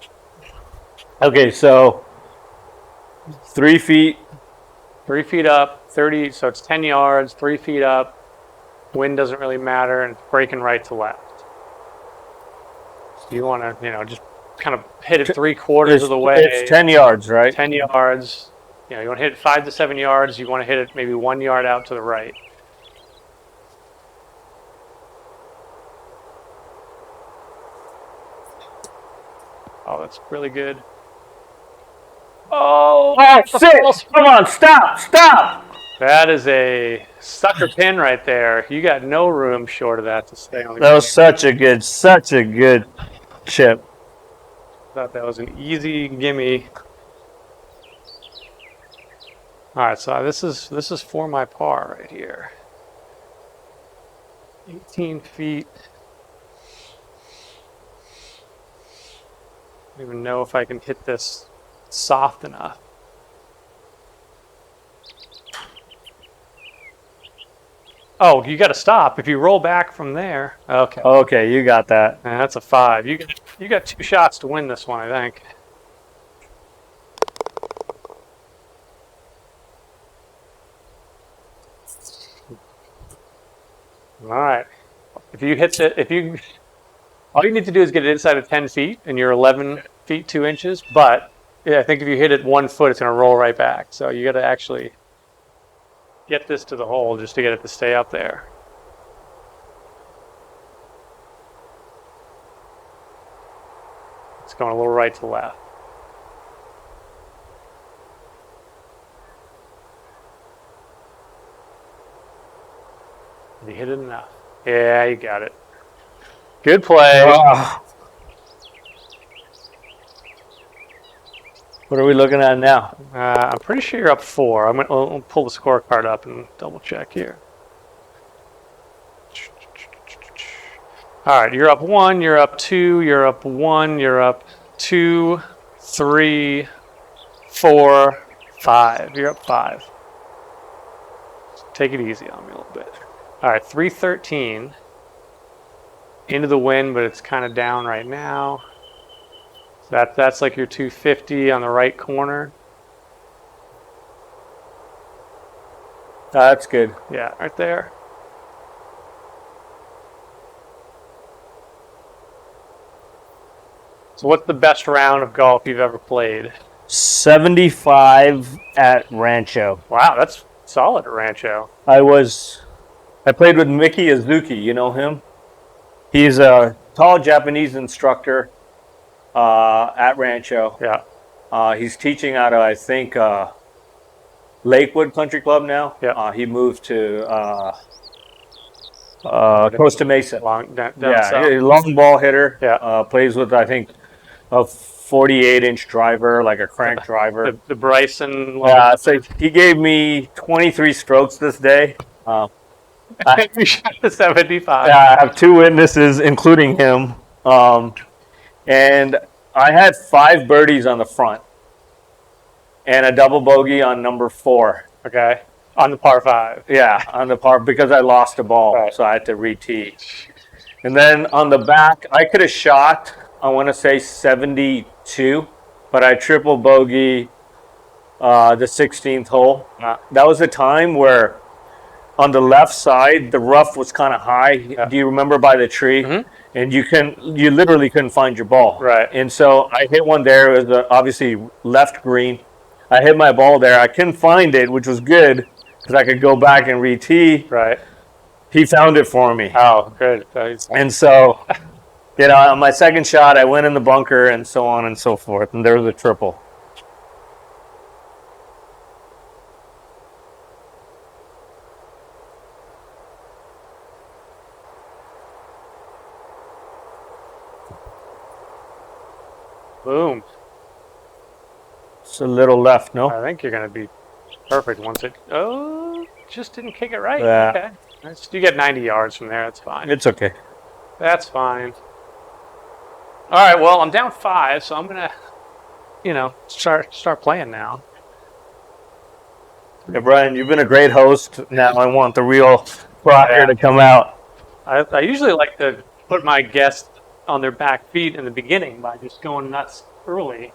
Okay, so 3 feet. 3 feet up, 30, so it's 10 yards, 3 feet up. Wind doesn't really matter, and it's breaking right to left. So you want to, just kind of hit it 3/4 of the way. It's 10 yards, right? 10 yards. You want to hit it 5 to 7 yards. You want to hit it maybe 1 yard out to the right. Oh, that's really good. Oh, sit! Come on, stop! That is a sucker pin right there. You got no room short of that to stay on the ground. That was such a good chip. Thought that was an easy gimme. All right, so this is for my par right here. 18 feet. I don't even know if I can hit this soft enough. Oh, you got to stop. If you roll back from there, okay. Okay, you got that. And that's a 5. You got 2 shots to win this one, I think. All right. All you need to do is get it inside of 10 feet, and you're 11 feet 2 inches. But yeah, I think if you hit it 1 foot, it's going to roll right back. So you got to actually get this to the hole just to get it to stay up there. It's going a little right to left. Did you hit it enough? Yeah, you got it. Good play. What are we looking at now? I'm pretty sure you're up 4. I'll pull the scorecard up and double check here. All right, you're up 1, you're up 2, you're up 1, you're up 2, 3, 4, 5. You're up 5. Take it easy on me a little bit. All right, 313 into the wind, but it's kind of down right now. So that's like your 250 on the right corner. That's good. Yeah, right there. So what's the best round of golf you've ever played? 75 at Rancho. Wow, that's solid at Rancho. I played with Mickey Azuki. You know him? He's a tall Japanese instructor at Rancho. Yeah. He's teaching out of, I think, Lakewood Country Club now. Yeah. He moved to Costa Mesa. Down Yeah, south. long ball hitter. Yeah. Plays with, I think, a 48-inch driver, like a crank driver. The Bryson. Yeah, so he gave me 23 strokes this day. You shot the 75. I have 2 witnesses, including him. And I had 5 birdies on the front and a double bogey on number 4. Okay. On the par 5. Yeah, on the par, because I lost a ball, Right. so I had to re-tee. And then on the back, I could have shot, I want to say 72, but I triple bogey the 16th hole. That was a time where on the left side, the rough was kind of high. Yeah. Do you remember by the tree? Mhm. And you literally couldn't find your ball. Right. And so I hit one there. It was obviously left green. I hit my ball there. I couldn't find it, which was good because I could go back and re-tee. Right. He found it for me. Oh, good. And so, on my second shot, I went in the bunker and so on and so forth. And there was a triple. Boom. It's a little left, no? I think you're going to be perfect once it. Oh, just didn't kick it right. Yeah. Okay. You get 90 yards from there. That's fine. It's okay. That's fine. All right. Well, I'm down 5, so I'm going to, start playing now. Yeah, Brian, you've been a great host. Now I want the real rocker to come out. I usually like to put my guests on their back feet in the beginning by just going nuts early.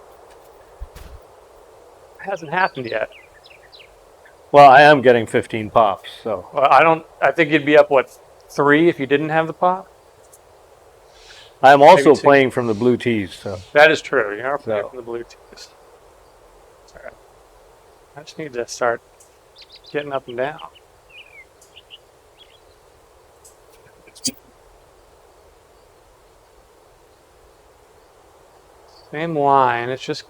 It hasn't happened yet. Well, I am getting 15 pops, so. Well, I think you'd be up, 3 if you didn't have the pop? I'm also Maybe 2. playing from the blue tees, so. That is true. You are playing So. from the blue tees. All right. I just need to start getting up and down. Same line. It's just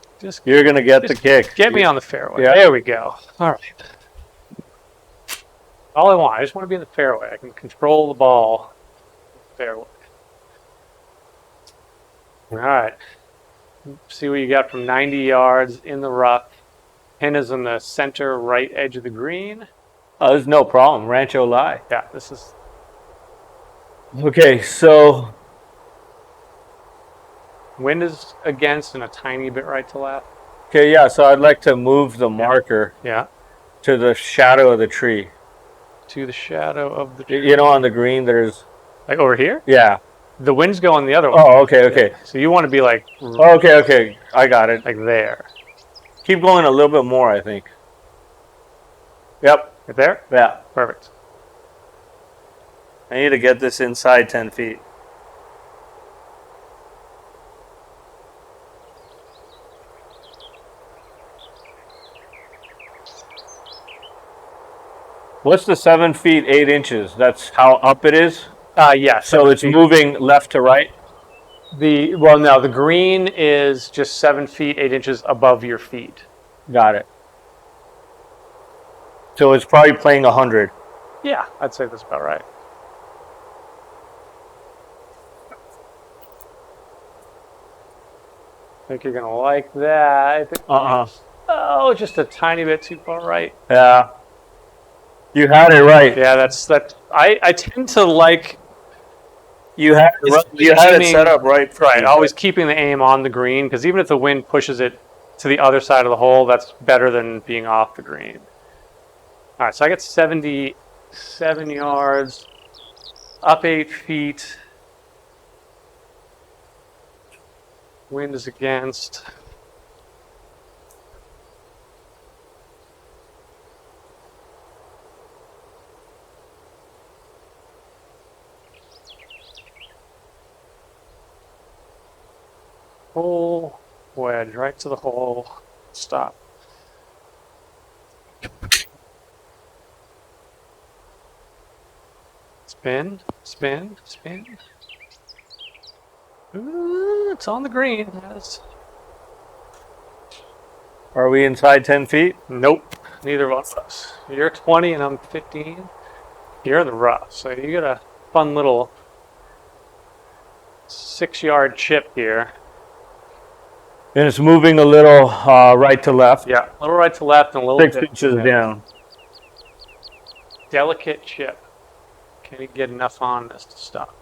You're going to get the kick. get me on the fairway. Yeah. There we go. All right. All I want. I just want to be in the fairway. I can control the ball. Fairway. All right. See what you got from 90 yards in the rough. Pin is in the center right edge of the green. Oh, there's no problem. Rancho lie. Yeah, this is. Okay, so. Wind is against and a tiny bit right to left. Okay, yeah, so I'd like to move the marker Yeah. to the shadow of the tree. To the shadow of the. You know, on the green, there's. Like over here? Yeah. The wind's going the other way. Oh, okay. So you want to be like. Okay. I got it. Like there. Keep going a little bit more, I think. Yep. Right there? Yeah. Perfect. I need to get this inside 10 feet. What's the 7 feet 8 inches? That's how up it is? Yeah. So it's moving left to right? The green is just 7 feet 8 inches above your feet. Got it. So it's probably playing 100. Yeah, I'd say that's about right. I think you're gonna like that. I think, Oh, just a tiny bit too far right. Yeah. You had it right. Yeah, that's that. I tend to like You had it set up right. Right, always keeping the aim on the green, because even if the wind pushes it to the other side of the hole, that's better than being off the green. All right, so I got 77 yards, up 8 feet. Wind is against. Hole, wedge, right to the hole, stop. Spin, spin, spin. Ooh, it's on the green. Are we inside 10 feet? Nope, neither of us. You're 20 and I'm 15. You're in the rough, so you got a fun little 6-yard chip here. And it's moving a little right to left. Yeah, a little right to left and a little 6 inches down. Delicate chip. Can you get enough on this to stop?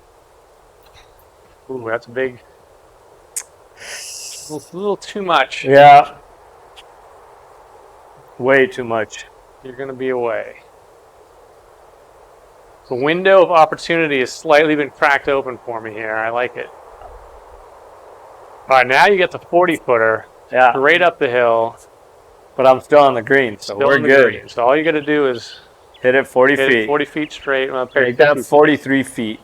Ooh, that's big. A little too much. Yeah. Way too much. You're going to be away. The window of opportunity has slightly been cracked open for me here. I like it. All right, now you get the 40-footer. Yeah. Right up the hill. But I'm still on the green, so we're good. Green. So all you got to do is hit it 40 feet. 40 feet straight. Make that 43 feet.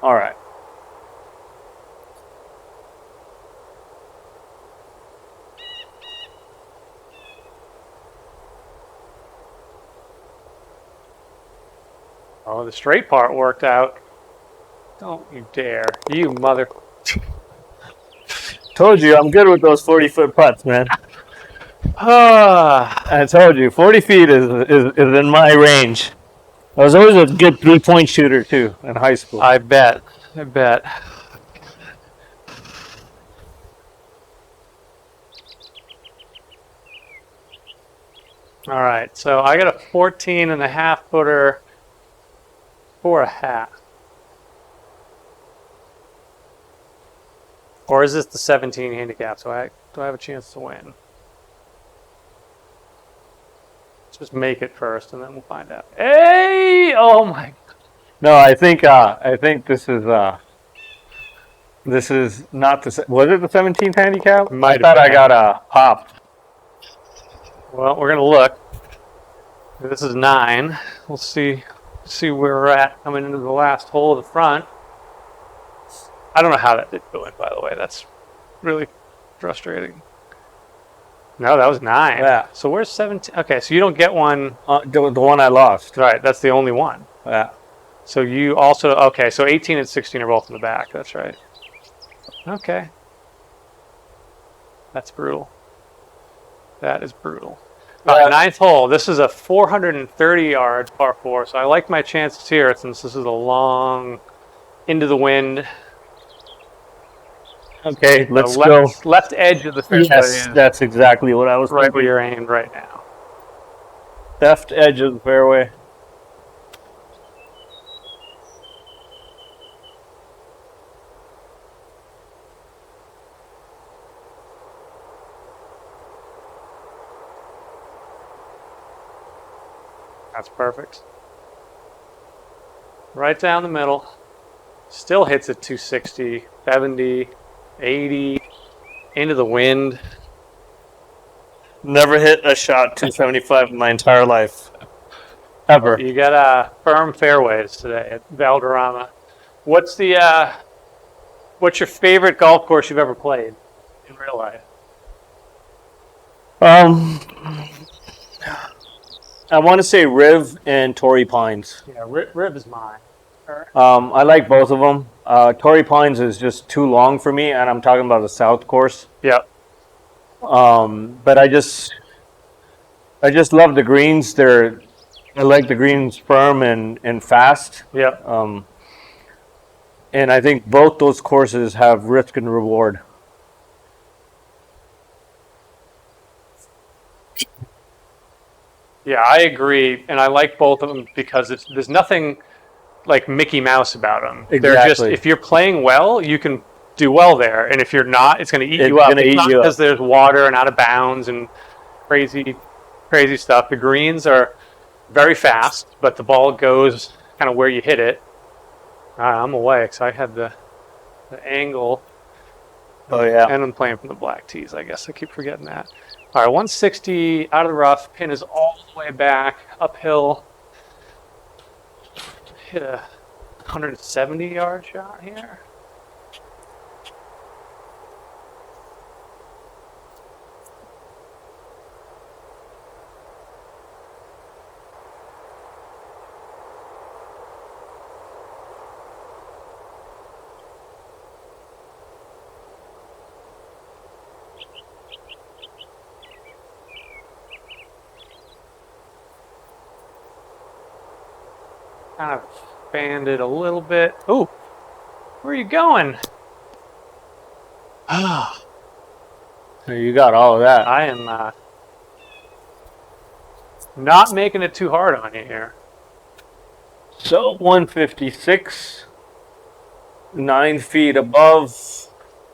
All right. Oh, the straight part worked out. Don't you dare. You mother. Told you, I'm good with those 40-foot putts, man. I told you, 40 feet is in my range. I was always a good 3-point shooter, too, in high school. I bet. All right, so I got a 14.5-footer for a half. Or is this the 17 handicap? So do I have a chance to win? Let's just make it first, and then we'll find out. Hey! Oh my! No, I think this is not the. Was it the 17th handicap? I thought I got a pop. Well, we're gonna look. This is 9. We'll see where we're at coming into the last hole of the front. I don't know how that did go in, by the way. That's really frustrating. No, that was 9. Yeah. So where's 17? Okay, so you don't get one. The one I lost. Right, that's the only one. Yeah. So you also, okay, so 18 and 16 are both in the back. That's right. Okay. That's brutal. That is brutal. All right, 9th hole. This is a 430-yard par 4, so I like my chances here since this is a long into the wind. Okay, let's go. Left edge of the fairway. Yes, that's exactly what I was right thinking. where you're aimed right now. Left edge of the fairway. That's perfect. Right down the middle. Still hits at 260, 70, 80, into the wind. Never hit a shot 275 in my entire life. Ever. You got firm fairways today at Valderrama. What's your favorite golf course you've ever played in real life? I want to say Riv and Torrey Pines. Yeah, Rib is mine. I like both of them. Torrey Pines is just too long for me, and I'm talking about the South course. Yep. But I just love the greens. I like the greens firm and fast. Yep. And I think both those courses have risk and reward. Yeah, I agree, and I like both of them because there's nothing like Mickey Mouse about them. They're just, Exactly. if you're playing well, you can do well there, and if you're not, it's going to eat It's you up. gonna It's eat not you because up. there's water and out of bounds and crazy, crazy stuff. The greens are very fast, but the ball goes kind of where you hit it. I'm away because I had the angle, Oh yeah. and I'm playing from the black tees. I guess I keep forgetting that. All right, 160 out of the rough. Pin is all the way back uphill. Hit a 170-yard shot here. Kind of expanded a little bit. Ooh, where are you going? Ah, You got all of that. I am not making it too hard on you here. So 156, 9 feet above,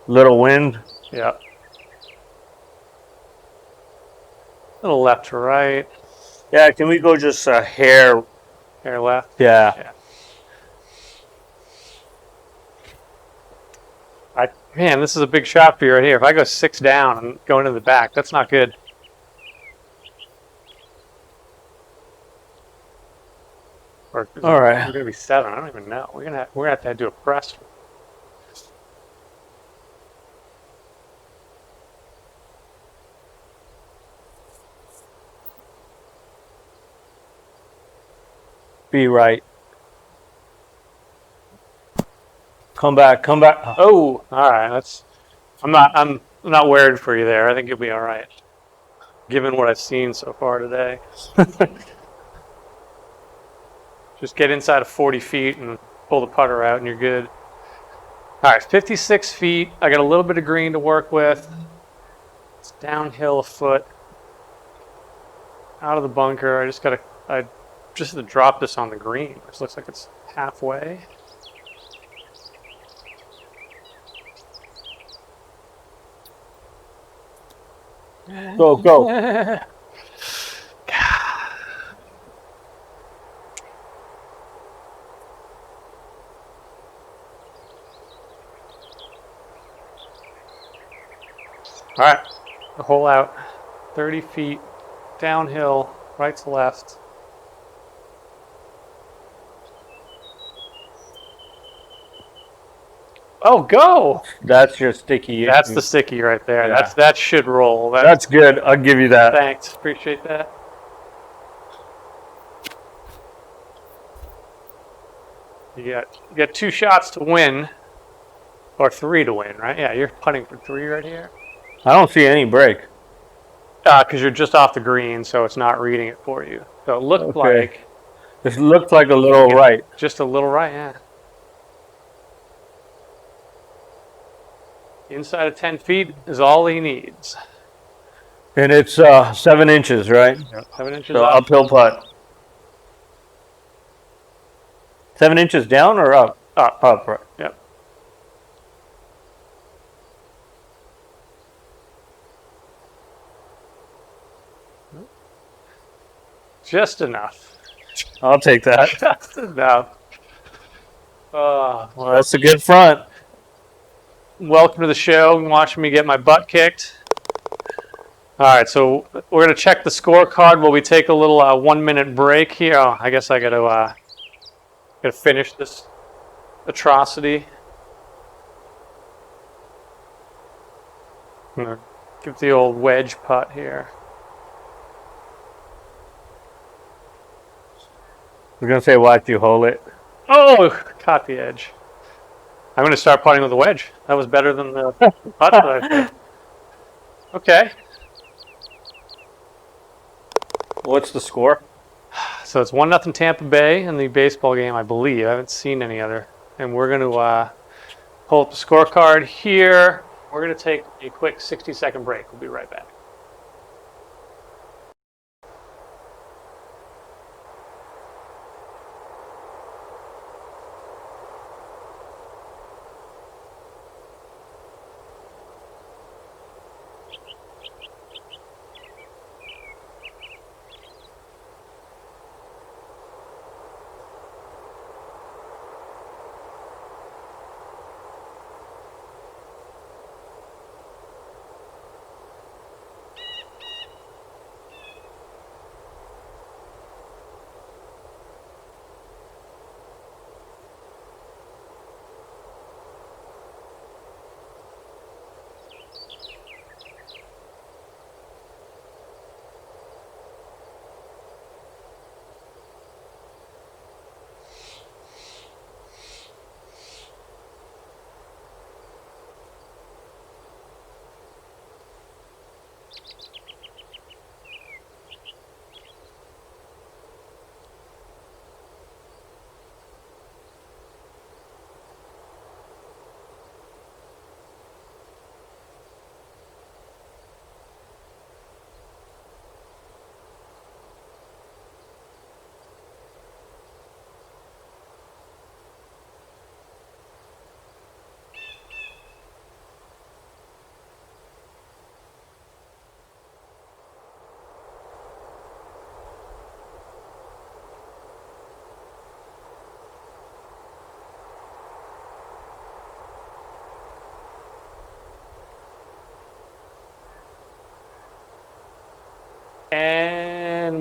little wind. Yeah. Little left to right, Yeah, can we go just a hair? hair left. Yeah. Yeah. Man, this is a big shot for you right here. If I go 6 down and go into the back, that's not good. Or All right. We're gonna be 7. I don't even know. We're gonna have to do a press. Be right. Come back. Come back. Oh, all right. I'm not worried for you there. I think you'll be all right, given what I've seen so far today. Just get inside of 40 feet and pull the putter out, and you're good. All right, 56 feet. I got a little bit of green to work with. It's downhill a foot out of the bunker. I just have to drop this on the green, which looks like it's halfway. Go, go. All right, the hole out, 30 feet, downhill, right to left. Oh, go! That's your sticky. That's the sticky right there. Yeah. That should roll. That's good. I'll give you that. Thanks, appreciate that. You got 2 shots to win, or 3 to win, right? Yeah, you're putting for 3 right here. I don't see any break. Because you're just off the green, so it's not reading it for you. So it looked like This looked like a little right. just a little right, yeah. Inside of 10 feet is all he needs. And it's 7 inches, right? 7 inches So up. uphill putt. 7 inches down or up? Up. Up, right. Yep. Just enough. I'll take that. Just enough. Well, that's a good front. Welcome to the show. Watching me get my butt kicked. All right, so we're going to check the scorecard while we take a little 1-minute break here. Oh, I guess I got to finish this atrocity. I'm going to give the old wedge putt here. We're going to say, watch you hold it. Oh, caught the edge. I'm going to start putting with a wedge. That was better than the putt that I did. Okay. What's the score? So it's 1-0 Tampa Bay in the baseball game, I believe. I haven't seen any other. And we're going to pull up the scorecard here. We're going to take a quick 60-second break. We'll be right back.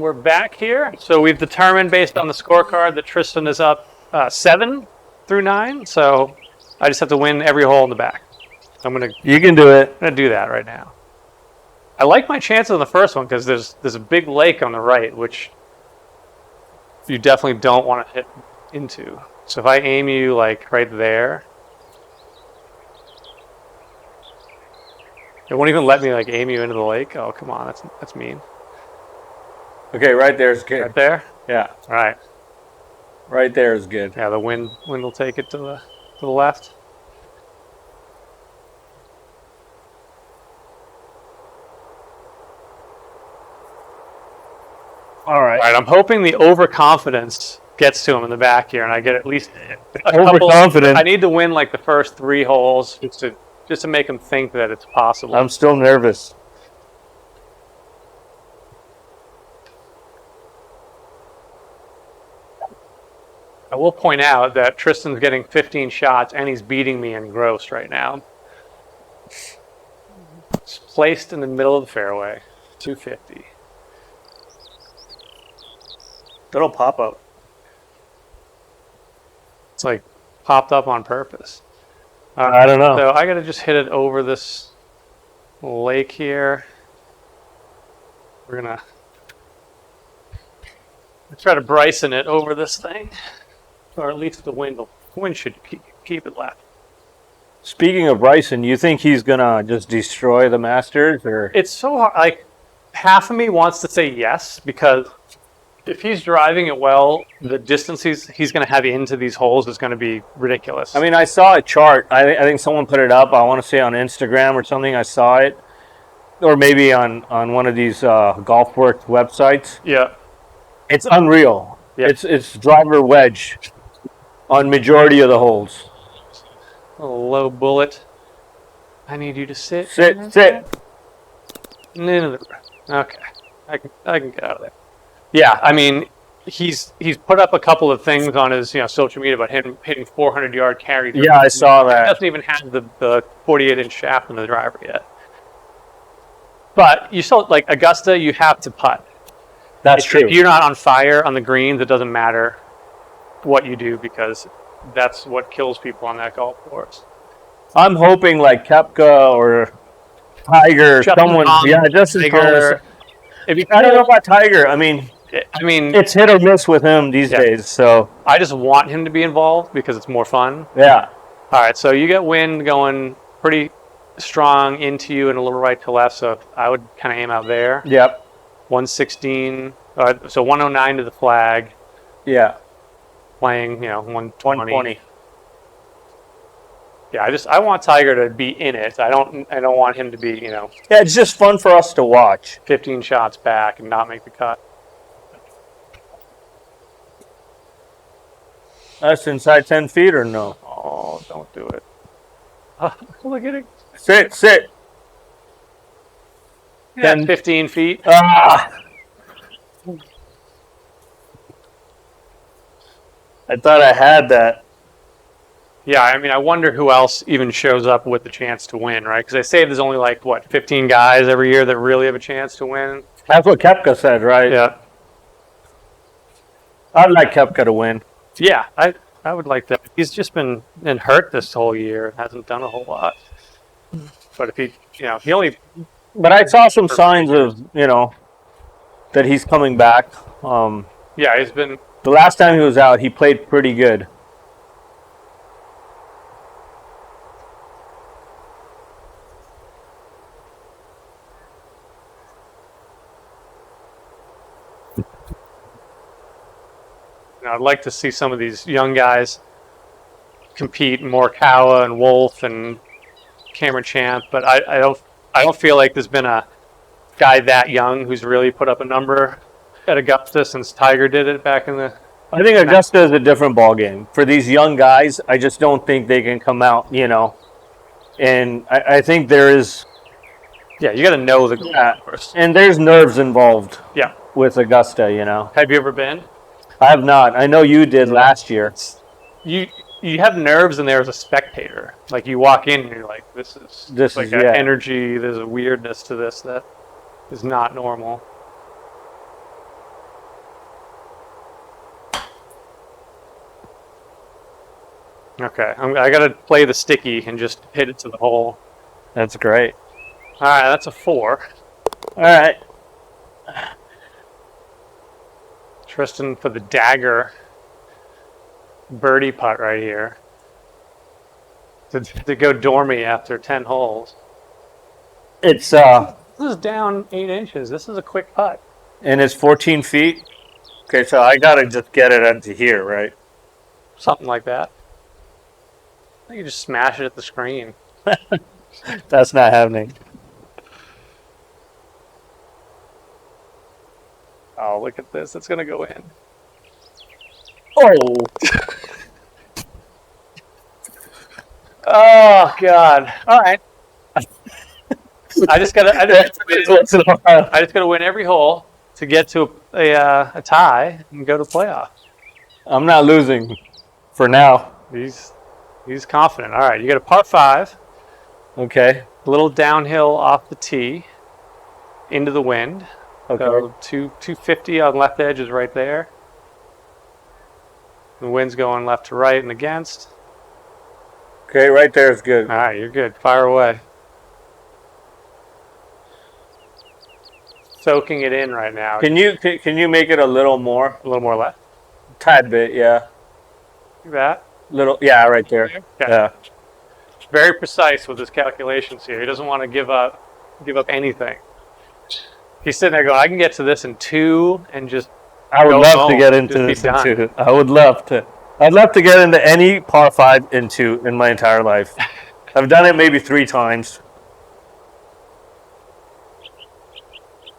we're back here. So we've determined based on the scorecard that Tristan is up 7 through 9. So I just have to win every hole in the back. You can do it. I'm gonna do that right now. I like my chances on the first one because there's a big lake on the right, which you definitely don't want to hit into. So if I aim you like right there, it won't even let me like aim you into the lake. Oh, come on, that's mean. Okay, right there is good. Right there. Yeah, All right. right there is good. Yeah, the wind will take it to the left. All right. All right, I'm hoping the overconfidence gets to him in the back here, and I get at least Overconfident. I need to win like the first 3 holes just to make him think that it's possible. I'm still nervous. I will point out that Tristan's getting 15 shots, and he's beating me in gross right now. It's placed in the middle of the fairway, 250. Little pop up. It's like popped up on purpose. I don't know. So I got to just hit it over this lake here. We're going to try to Bryson it over this thing. Or at least the wind should keep it left. Speaking of Bryson, you think he's gonna just destroy the Masters, or It's so hard. Like, half of me wants to say yes, because if he's driving it well, the distance he's going to have into these holes is going to be ridiculous. I mean, I saw a chart. I think someone put it up. I want to say on Instagram or something. I saw it, or maybe on one of these GolfWorks websites. Yeah. It's unreal. Yeah. It's driver wedge on majority of the holes. A low bullet. I need you to sit. Sit. No. Okay. I can get out of there. Yeah, I mean, he's put up a couple of things on his social media about him hitting 400-yard carry. Yeah, I saw He that. doesn't even have the 48-inch shaft in the driver yet. But you still, like Augusta, you have to putt. That's true. If you're not on fire on the greens, it doesn't matter what you do, because that's what kills people on that golf course. I'm hoping like Koepka or Tiger, Justin someone. Thomas, Yeah, Justin Tiger. Thomas. I don't know about Tiger. I mean, it's hit or miss with him these days. So I just want him to be involved because it's more fun. yeah. All right, so you get wind going pretty strong into you and a little right to left, so I would kind of aim out there. Yep. 116, so 109 to the flag. Yeah. Playing, 120. 120. Yeah, I want Tiger to be in it. I don't want him to be, Yeah, it's just fun for us to watch. 15 shots back and not make the cut. That's inside 10 feet or no? Oh, don't do it. Look at it. Sit. Yeah, 15 feet. Ah! I thought I had that. Yeah, I mean, I wonder who else even shows up with the chance to win, right? Because they say there's only 15 guys every year that really have a chance to win. That's what Koepka said, right? Yeah. I'd like Koepka to win. Yeah, I would like that. He's just been hurt this whole year. Hasn't done a whole lot. But if he only. But I saw some signs of, that he's coming back. Yeah, he's been. The last time he was out, he played pretty good. I'd like to see some of these young guys compete, Morikawa and Wolf and Cameron Champ, but I don't feel like there's been a guy that young who's really put up a number at Augusta since Tiger did it back in the. I think Augusta is a different ballgame. For these young guys, I just don't think they can come out, And I think there is. Yeah, you got to know the golf course. And there's nerves involved. Yeah. With Augusta, Have you ever been? I have not. I know you did last year. You have nerves in there as a spectator. Like you walk in and you're like, this is like an energy. There's a weirdness to this that is not normal. Okay, I got to play the sticky and just hit it to the hole. That's great. All right, that's a 4. All right. Tristan for the dagger birdie putt right here to go dormy after 10 holes. It's This is down 8 inches. This is a quick putt. and it's 14 feet. Okay, so I gotta just get it into here, right? Something like that. I think you just smash it at the screen. That's not happening. Oh, look at this. It's going to go in. Oh. Oh, God. All right. I just got to win every hole to get to a tie and go to playoff. I'm not losing for now. He's confident. All right, you got a par 5. Okay. A little downhill off the tee into the wind. Okay. So 250 on left edge is right there. The wind's going left to right and against. Okay, right there is good. All right, you're good. Fire away. Soaking it in right now. Can you make it a little more? A little more left. Tad bit, yeah. Like that. Little, yeah, right there. Okay. Yeah. Very precise with his calculations here. He doesn't want to give up anything. He's sitting there going, I can get to this in 2 and just I would go love home, to get into just be this in done. 2. I would love to. I'd love to get into any par 5 in 2 in my entire life. I've done it maybe 3 times.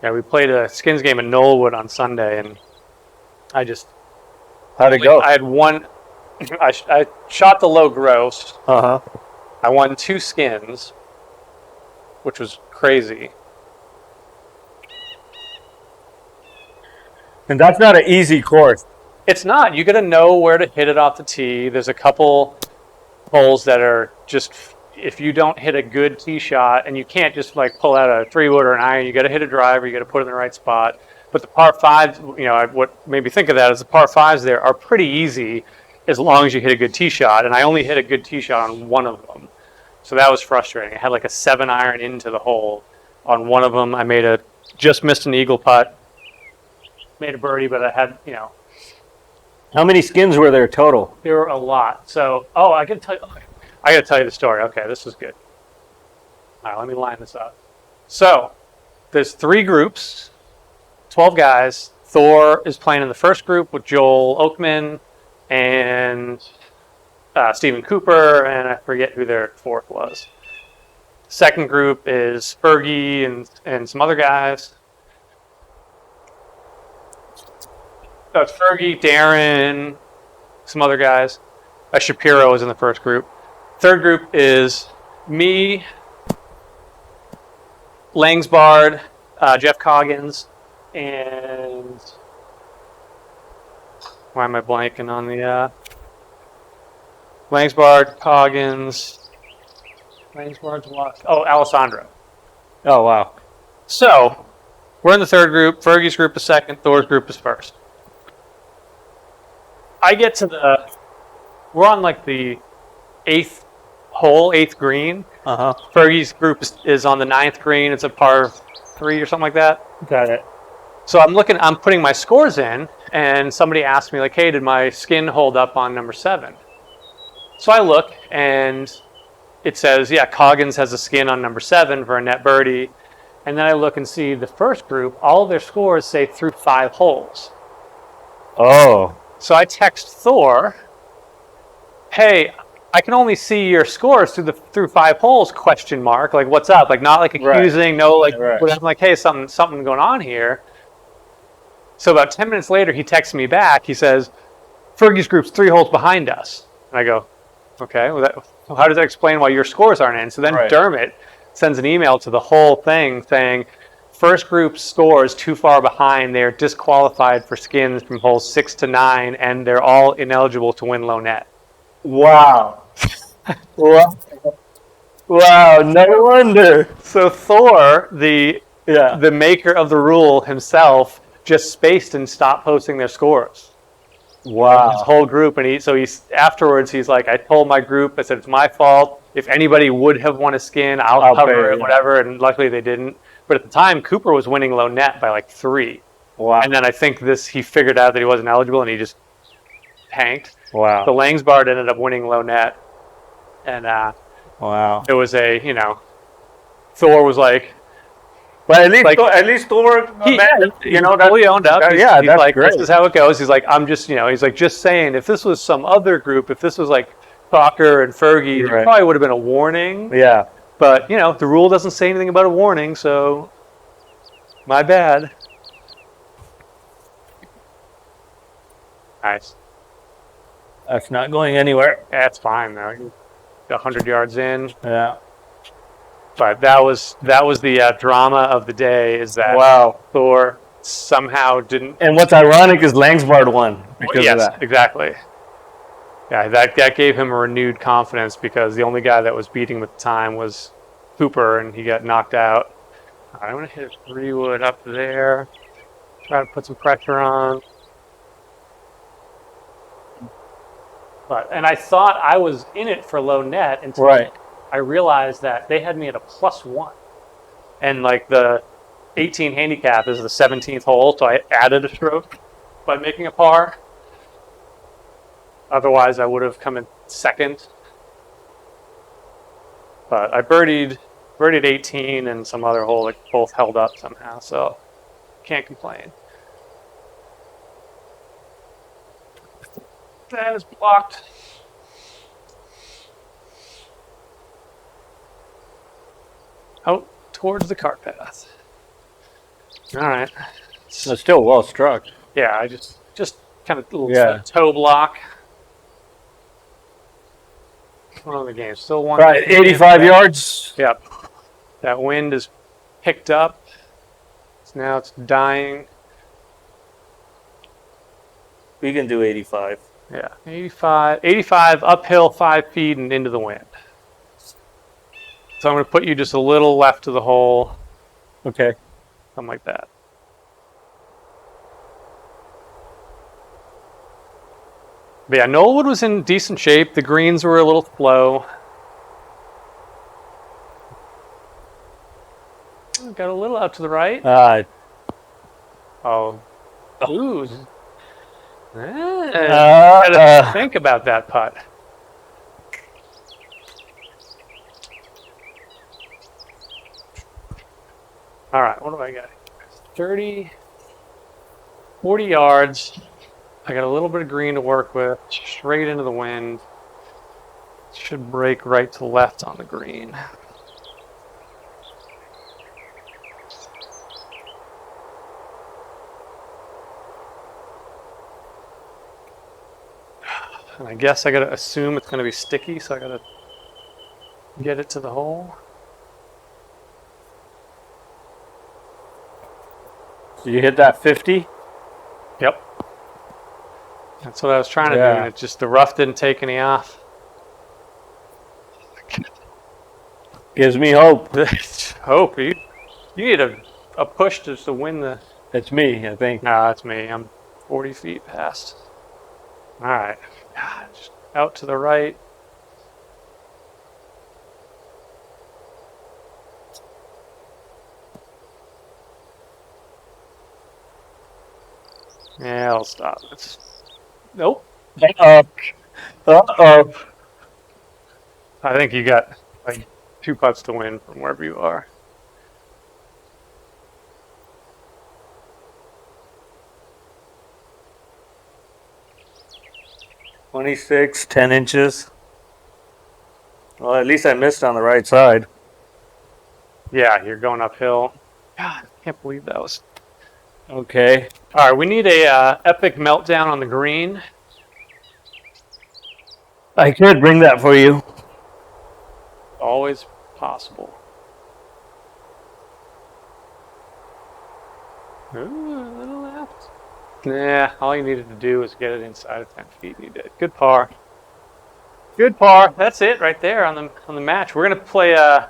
Yeah, we played a skins game at Knollwood on Sunday, and How'd it go? I had one. I shot the low gross. Uh-huh. I won 2 skins, which was crazy. And that's not an easy course. It's not. You got to know where to hit it off the tee. There's a couple holes that are just, if you don't hit a good tee shot, and you can't just like pull out a 3-wood or an iron, you got to hit a driver, you got to put it in the right spot. But the par 5s, what made me think of that is the par 5s there are pretty easy as long as you hit a good tee shot. And I only hit a good tee shot on one of them. So that was frustrating. I had like a 7-iron into the hole on one of them. I just missed an eagle putt. Made a birdie, but I had, How many skins were there total? there were a lot. So, I got to tell you the story. Okay, this is good. All right, let me line this up. So, there's 3 groups, 12 guys. Thor is playing in the first group with Joel Oakman and Stephen Cooper, and I forget who their 4th was. Second group is Fergie and some other guys. So it's Fergie, Darren, some other guys. Shapiro is in the first group. Third group is me, Langsbard, Jeff Coggins, and why am I blanking on the Langsbard, Coggins, Langsbard's what? Oh, Alessandro. Oh, wow. So we're in the third group. Fergie's group is second. Thor's group is first. I get to we're on like the 8th hole, 8th green. Uh-huh. Fergie's group is on the 9th green. It's a par 3 or something like that. Got it. So I'm putting my scores in, and somebody asked me like, hey, did my skin hold up on number 7? So I look, and it says, yeah, Coggins has a skin on number 7 for a net birdie. And then I look and see the first group, all of their scores say through 5 holes. Oh. So I text Thor, hey, I can only see your scores through 5 holes, ? Like, what's up? Like, not like accusing, no, like, Right. whatever. I'm like, hey, something going on here. So about 10 minutes later, he texts me back. He says, Fergie's group's 3 holes behind us. And I go, okay, how does that explain why your scores aren't in? So then Dermot sends an email to the whole thing saying, first group scores too far behind. They're disqualified for skins from holes 6 to 9, and they're all ineligible to win low net. Wow. Wow. Wow, no wonder. So Thor, the maker of the rule himself, just spaced and stopped posting their scores. Wow. His whole group, and he's afterwards. He's like, I told my group, I said it's my fault. If anybody would have won a skin, I'll cover pay, it, whatever. And luckily they didn't. But at the time, Cooper was winning low net by like 3. Wow. And then I think he figured out that he wasn't eligible, and he just tanked. Wow. The Langsbard ended up winning low net, and Wow. it was Thor was like. But at least Thor, He that fully owned up. He's that's like, great. this is how it goes. He's like, I'm just, he's like, just saying, if this was some other group, if this was like Crocker and Fergie, there probably would have been a warning. Yeah. But, the rule doesn't say anything about a warning, so my bad. Nice. That's not going anywhere. That's fine, though. You're 100 yards in. Yeah. But that was the drama of the day, is that Thor somehow didn't. And what's ironic is Langsbard won because of that. Exactly. Yeah, that gave him a renewed confidence, because the only guy that was beating him at the time was Cooper, and he got knocked out. All right, I'm going to hit a 3-wood up there. Try to put some pressure on. And I thought I was in it for low net until I realized that they had me at a +1. And like the 18 handicap is the 17th hole, so I added a stroke by making a par. Otherwise, I would have come in second. But I birdied 18 and some other hole that both held up somehow, so can't complain. That is blocked. Out towards the cart path. All right. It's still well struck. Yeah, I just kind of a little toe block. One on the game. Still one. Right, 85 yards. Yep. That wind is picked up. Now it's dying. We can do 85. Yeah, 85 uphill 5 feet and into the wind. So I'm going to put you just a little left of the hole. Okay. Something like that. But yeah, Knollwood was in decent shape. The greens were a little slow. Got a little out to the right. Ooh. Gotta think about that putt. All right, what do I got? 40 yards. I got a little bit of green to work with, straight into the wind. Should break right to left on the green. And I guess I gotta assume it's gonna be sticky, so I gotta get it to the hole. Did you hit that 50? Yep. That's what I was trying to do, and it just, the rough didn't take any off. Gives me hope. Hope. You need a push just to win the... It's me, I think. No, it's me. I'm 40 feet past. All right. Just out to the right. Yeah, I'll stop. Nope. Uh-oh. I think you got like 2 putts to win from wherever you are. .26, 10 inches. Well, at least I missed on the right side. Yeah, you're going uphill. God, I can't believe that was... Okay. All right, we need a epic meltdown on the green. I could bring that for you. Always possible. Ooh, a little left. Nah, all you needed to do was get it inside of 10 feet. You did. Good par. Good par. That's it right there on the match. We're gonna play a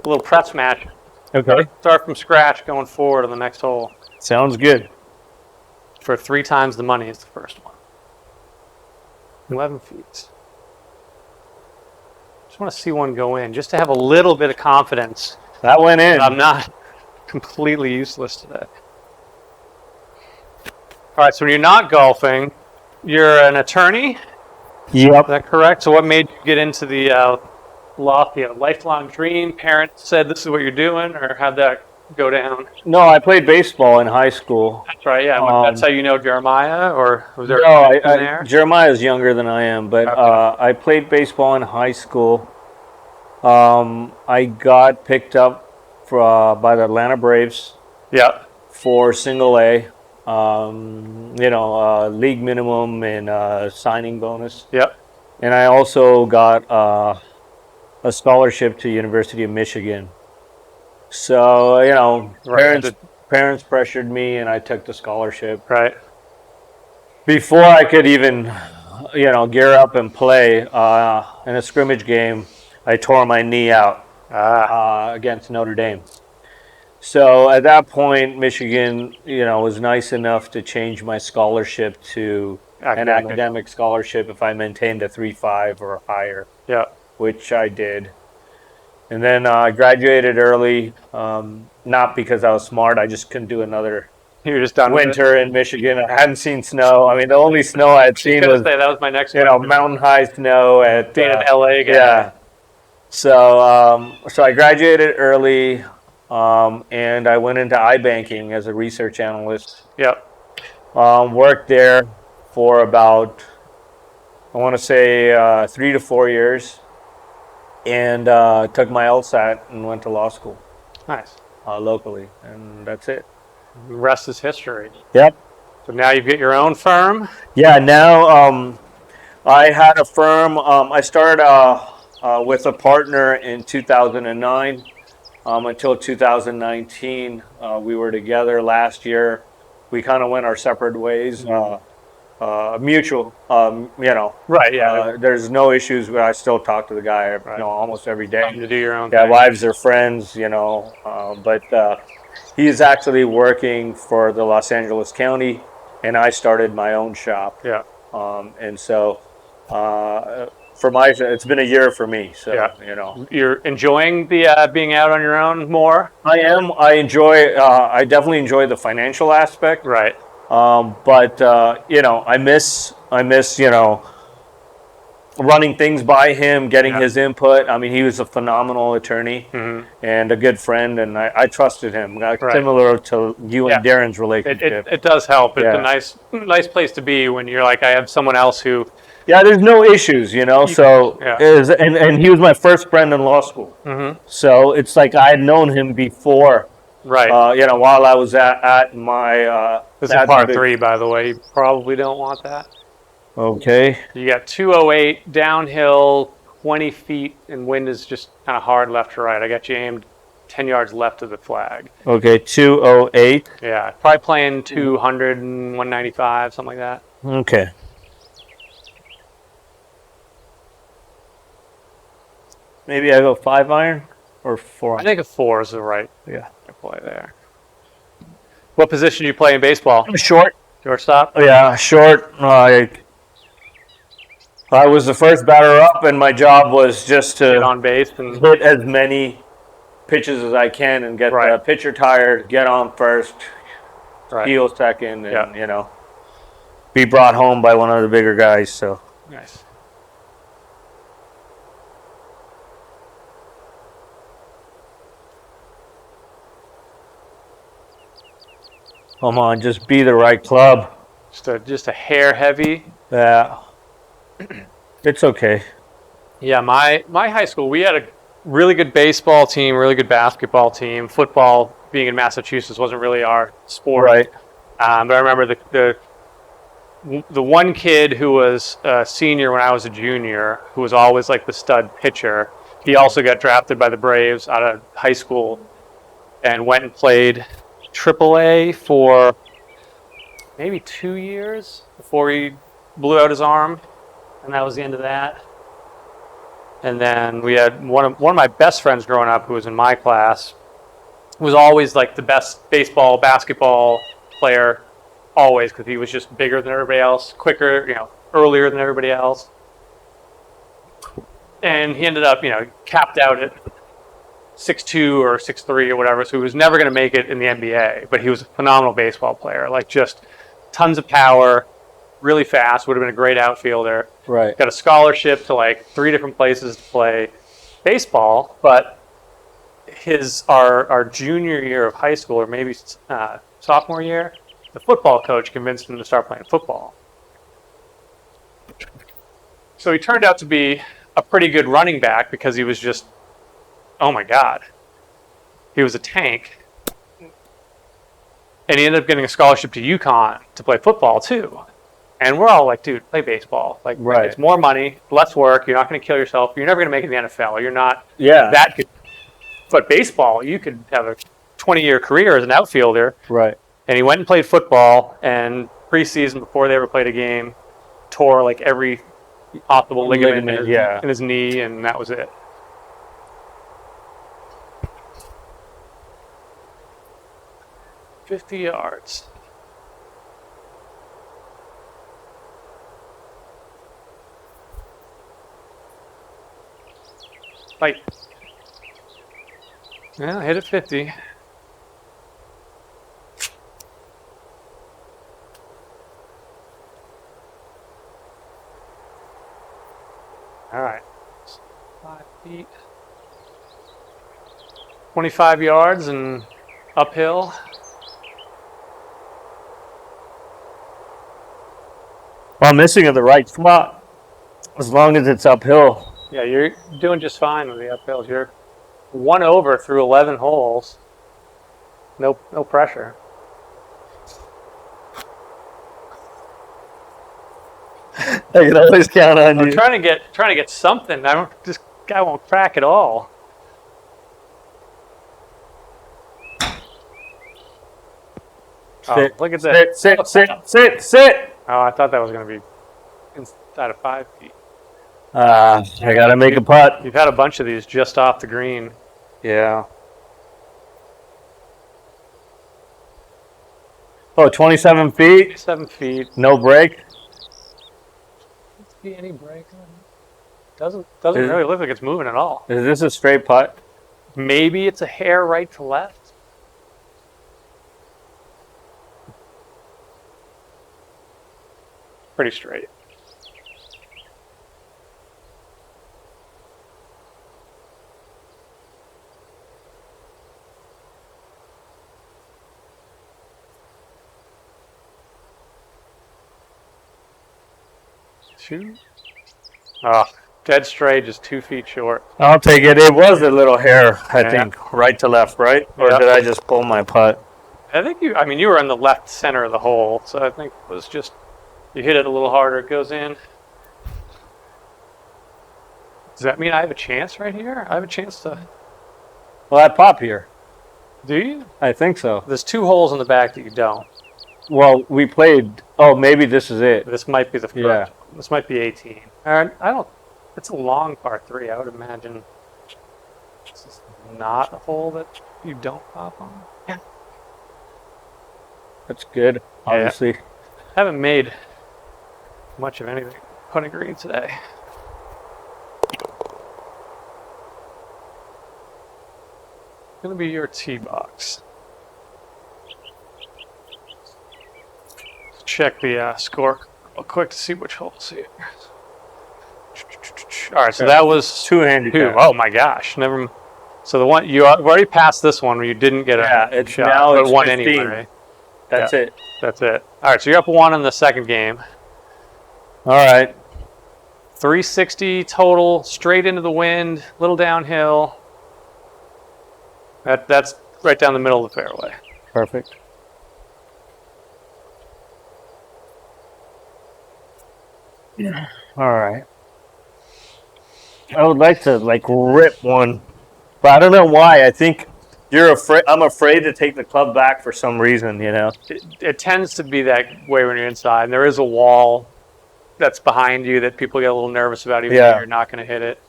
little press match. Okay. Start from scratch going forward on the next hole. Sounds good. For 3 times the money is the first one. 11 feet. Just want to see one go in, just to have a little bit of confidence. That went in. I'm not completely useless today. All right, so when you're not golfing, you're an attorney? Yep. Is that correct? So what made you get into the lifelong dream? Parents said this is what you're doing, or how'd that go down? No, I played baseball in high school. That's right, yeah. That's how you know Jeremiah, or was there No, a connection there? Jeremiah is younger than I am, but Okay. I played baseball in high school. I got picked up by the Atlanta Braves Yeah, for single A. League minimum and signing bonus. yeah. And I also got a scholarship to University of Michigan. So, Right. parents pressured me and I took the scholarship. Right. Before I could even, gear up and play in a scrimmage game, I tore my knee out against Notre Dame. So at that point, Michigan, was nice enough to change my scholarship to an academic scholarship if I maintained a 3.5 or higher, Yeah. which I did. And then I graduated early, not because I was smart. I just couldn't do another You're just done with it? winter in Michigan. I hadn't seen snow. I mean, the only snow I had seen was, That was my next question. mountain high snow at Being an LA guy. yeah. So I graduated early, and I went into iBanking as a research analyst. Yep. Worked there for about, I want to say, 3 to 4 years, and took my LSAT and went to law school Nice. locally, and that's it. The rest is history. Yep. So now you've got your own firm. Yeah. Now I had a firm. I started with a partner in 2009 until 2019. We were together last year. We kind of went our separate ways. Mutual, Right. Yeah. there's no issues, but I still talk to the guy, almost every day. To do your own Yeah, thing. wives are friends, but he's actually working for the Los Angeles County, and I started my own shop. Yeah. And so it's been a year for me. So, Yeah. You're enjoying the being out on your own more? I am. I definitely enjoy the financial aspect. Right. But I miss running things by him, getting his input. I mean, he was a phenomenal attorney and a good friend, and I trusted him. Similar to you and Darren's relationship. It does help. It's a nice place to be when you're like, I have someone else who. Yeah, there's no issues, So and he was my first friend in law school. So it's like I had known him before. Right. While I was at my. This is part 3, by the way. You probably don't want that. Okay. You got 208 downhill, 20 feet, and wind is just kind of hard left to right. I got you aimed 10 yards left of the flag. Okay, 208. Yeah, probably playing 200 and 195, something like that. Okay. Maybe I go 5 iron or 4 iron? I think a 4 is the right play there. What position do you play in baseball? Short. Shortstop? Yeah, short. I was the first batter up, and my job was just to Get on base and hit as many pitches as I can and get the pitcher tired, get on first, steal second, and be brought home by one of the bigger guys. So nice. Come on, just be the right club. Just a hair heavy. Yeah. It's okay. Yeah, my high school, we had a really good baseball team, really good basketball team. Football, being in Massachusetts, wasn't really our sport. Right. But I remember the one kid who was a senior when I was a junior, who was always like the stud pitcher. He also got drafted by the Braves out of high school and went and played AAA for maybe 2 years before he blew out his arm, and that was the end of that. And then we had one of my best friends growing up, who was in my class, who was always like the best basketball player, always, because he was just bigger than everybody else, quicker, earlier than everybody else. And he ended up, capped out at 6'2" or 6'3" or whatever, so he was never going to make it in the NBA, but he was a phenomenal baseball player, like just tons of power, really fast, would have been a great outfielder. Right. Got a scholarship to like 3 different places to play baseball, but our junior year of high school, or maybe sophomore year, the football coach convinced him to start playing football. So he turned out to be a pretty good running back because he was just, oh my God, he was a tank. And he ended up getting a scholarship to UConn to play football too. And we're all like, dude, play baseball. Like, Right. It's more money, less work. You're not going to kill yourself. You're never going to make it in the NFL. You're not Yeah. that good. But baseball, you could have a 20-year career as an outfielder. Right. And he went and played football, and preseason, before they ever played a game, tore like every possible ligament in his knee, and that was it. "50 yards. Fight. Yeah, hit it 50. All right. 5 feet. 25 yards and uphill. Well, I'm missing at the right spot. As long as it's uphill. Yeah, you're doing just fine with the uphills. You're 1 over through 11 holes. No pressure. I can always count on I'm you. trying to get something. This guy won't crack at all. Sit, look at that. Sit. Oh, I thought that was going to be inside of 5 feet. I gotta make a putt. You've had a bunch of these just off the green. Yeah. Oh, 27 feet. 7 feet. No break. See any break? Doesn't really look like it's moving at all. Is this a straight putt? Maybe it's a hair right to left. Pretty straight. Shoot. Oh, dead straight, just 2 feet short. I'll take it. It was a little hair, I think, right to left, right? Or Yeah. did I just pull my putt? I think you were in the left center of the hole, so I think it was just, you hit it a little harder, it goes in. Does that mean I have a chance right here? I have a chance to... Well, I pop here. Do you? I think so. There's 2 holes in the back that you don't. Well, we played. Oh, maybe this is it. This might be the first. Yeah. This might be 18. I don't... It's a long par 3. I would imagine this is not a hole that you don't pop on. Yeah. That's good, obviously. Haven't made much of anything putting green today. Gonna be your tee box. Check the score real quick to see which holes here. All right, so that was 2 handicap. 2. Oh my gosh, never. So the one you already passed this one where you didn't get a shot, now but it's one 15. anyway. Right? That's it. That's it. All right, so you're up 1 in the second game. All right. 360 total, straight into the wind, little downhill. That's right down the middle of the fairway. Perfect. Yeah. All right. I would like to rip one, but I don't know why. I think you're afraid. I'm afraid to take the club back for some reason. It tends to be that way when you're inside. And there is a wall that's behind you that people get a little nervous about, even though you're not going to hit it.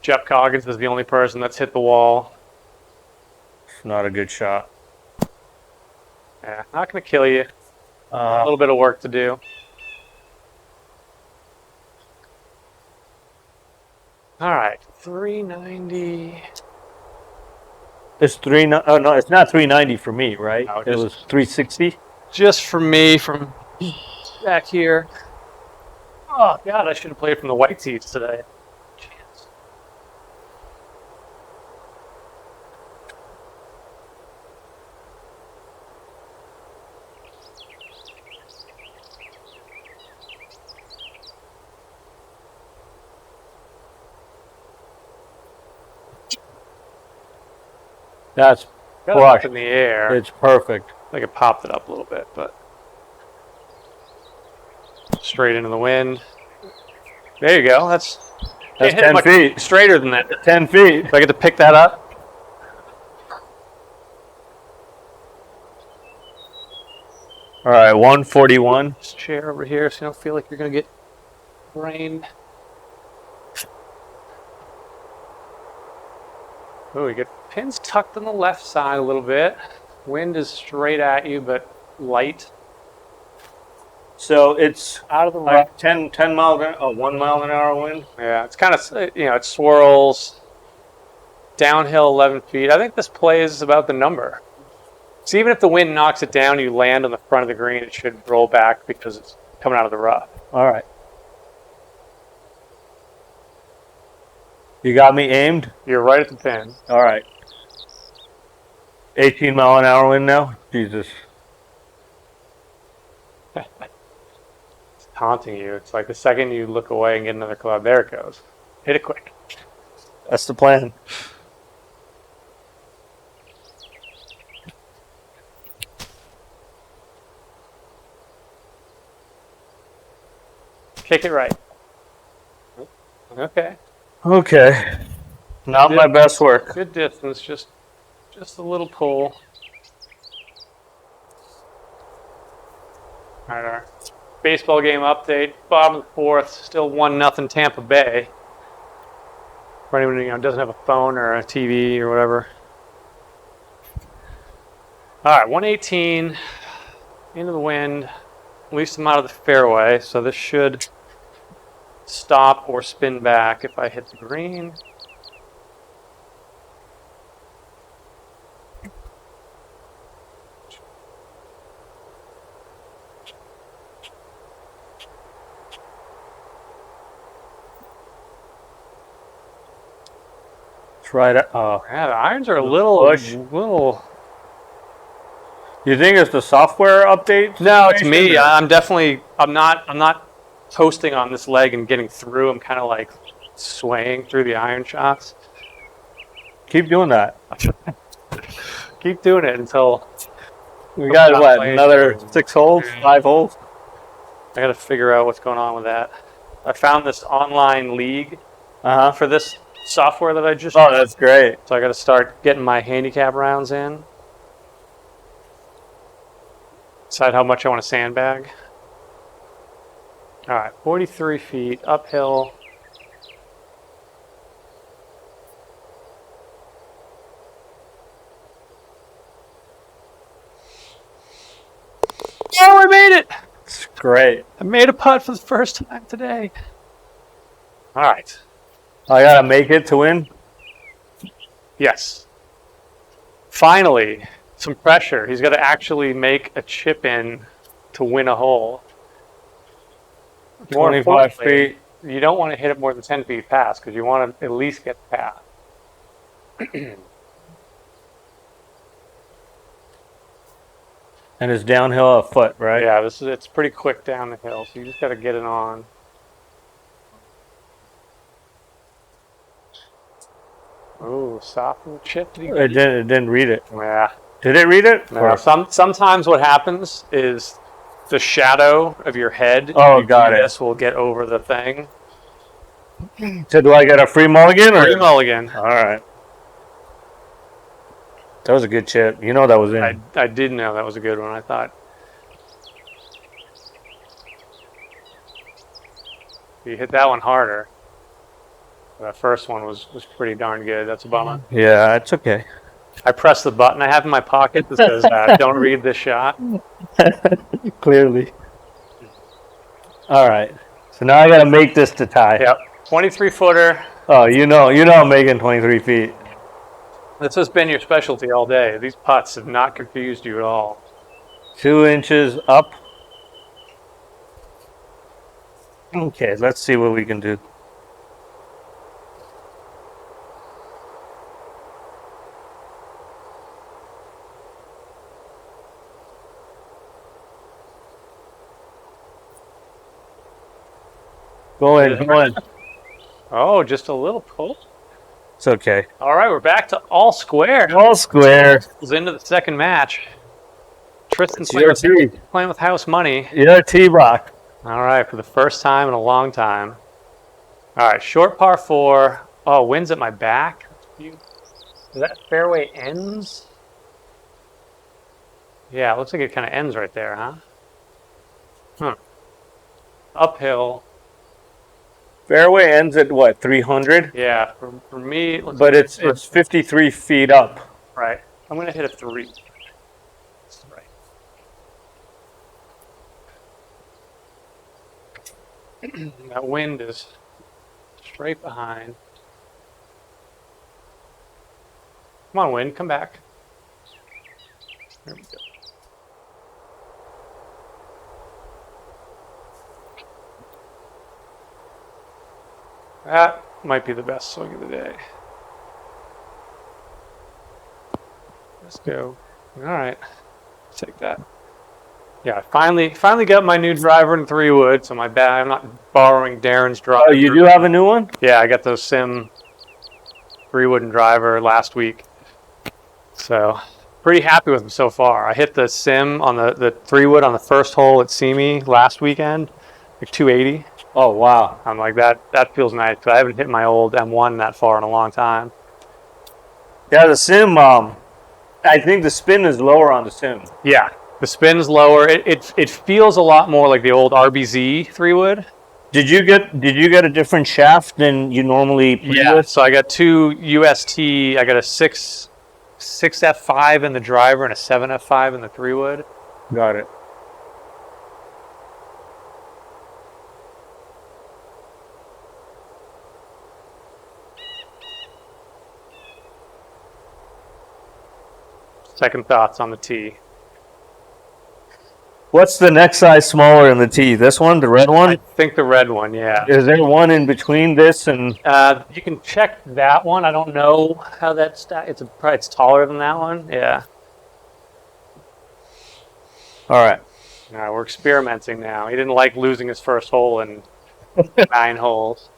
Jeff Coggins is the only person that's hit the wall. not a good shot. Yeah, not going to kill you. A Uh, little bit of work to do. All right, 390. it's oh no, it's not 390 for me, right? No, It was 360. Just for me from back here. Oh, God, I should have played from the white tees today. Chance. That's Got it up in the air. It's perfect. I think it popped it up a little bit, but straight into the wind. There you go. That's 10 feet. Straighter than that. 10 feet. Do I get to pick that up? All right, 141. This chair over here, so you don't feel like you're going to get brained. Oh, you get pins tucked on the left side a little bit. Wind is straight at you, but light. So it's Out of the like rough. 10 miles an hour, 1 mile an hour wind. Yeah, it's kind of, it swirls. Downhill 11 feet. I think this play is about the number. So even if the wind knocks it down, you land on the front of the green, it should roll back because it's coming out of the rough. All right. You got me aimed? You're right at the pin. All right. 18 mile an hour wind now? Jesus. It's taunting you. It's like the second you look away and get another club, there it goes. Hit it quick. That's the plan. Kick it right. Okay. Okay. Not my best work. Good distance, just a little pull. All right, our baseball game update. Bottom of the fourth, still 1-0 Tampa Bay. For anyone doesn't have a phone or a TV or whatever. All right, 118 into the wind. At least I'm out of the fairway, so this should stop or spin back if I hit the green. It's right at, oh. Yeah, the irons are a little. You think it's the software update? No, it's me. I'm not coasting on this leg and getting through. I'm kind of like swaying through the iron shots. Keep doing that. Keep doing it until We got what, another 6 holes, 5 holes? I got to figure out what's going on with that. I found this online league for this software that I just. Oh, that's great. So I got to start getting my handicap rounds in. Decide how much I want to sandbag. All right, 43 feet uphill. Oh, I made it! It's great. I made a putt for the first time today. All right. I got to make it to win? Yes. Finally, some pressure. He's got to actually make a chip in to win a hole. More 25 feet. You don't want to hit it more than 10 feet past because you want to at least get past. And it's downhill a foot, right? Yeah, it's pretty quick down the hill, so you just got to get it on. Oh, soft little chip. It didn't read it. Yeah. Did it read it? No, sometimes what happens is the shadow of your head. Oh, got it. This will get over the thing. So do I get a free mulligan? Or? Free mulligan. All right. That was a good chip. You know that was in. I did know that was a good one. I thought. You hit that one harder. That first one was pretty darn good. That's a bummer. Yeah, it's okay. I press the button I have in my pocket that says, "Don't read this shot." Clearly. All right. So now I got to make this to tie. Yep, 23 footer. Oh, you know I'm making 23 feet. This has been your specialty all day. These putts have not confused you at all. 2 inches up. Okay, let's see what we can do. Go in. Oh, just a little pull. It's okay. All right, we're back to all square. All square. It's into the second match. Tristan's It's your tee. playing with house money. Your tee, Rock. All right, for the first time in a long time. All right, short par 4. Oh, wind's at my back. Is that fairway ends? Yeah, it looks like it kind of ends right there, huh? Uphill. Fairway ends at what, 300? Yeah, for me, But it's 53 feet up. right. I'm gonna hit a 3. That's right. That wind is straight behind. Come on, wind, come back. There we go. That might be the best swing of the day. Let's go. All right, take that. Yeah, I finally got my new driver in 3-wood, so my bad. I'm not borrowing Darren's driver. Oh, you do have a new one? Yeah, I got the Sim 3-wood and driver last week. So, pretty happy with them so far. I hit the Sim on the 3-wood on the first hole at Simi last weekend, like 280. Oh, wow. I'm like, that feels nice, because I haven't hit my old M1 that far in a long time. Yeah, the Sim, I think the spin is lower on the Sim. Yeah, the spin's lower. It feels a lot more like the old RBZ 3-wood. Did you get a different shaft than you normally play with? So I got 2 UST. I got a 6F5 in the driver and a 7F5 in the 3-wood. Got it. Second thoughts on the tee. What's the next size smaller in the tee? This one, the red I one? think the red one, yeah. Is there one in between this and... You can check that one. I don't know how that's stacked. It's taller than that one. Yeah. All right. All right, we're experimenting now. He didn't like losing his first hole in 9 holes.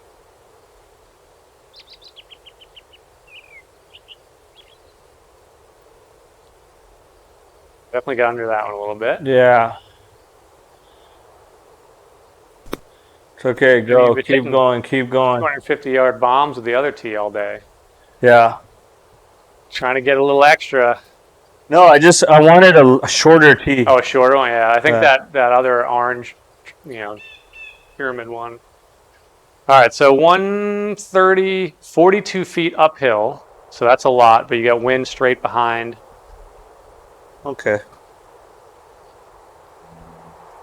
Definitely got under that one a little bit. Yeah. It's okay. Go. Keep Keep going. Keep going. 250-yard bombs with the other tee all day. Yeah. Trying to get a little extra. No, I wanted a shorter tee. Oh, a shorter one, yeah. I think Yeah. that other orange, pyramid one. All right, so 130, 42 feet uphill. So that's a lot, but you got wind straight behind. Okay.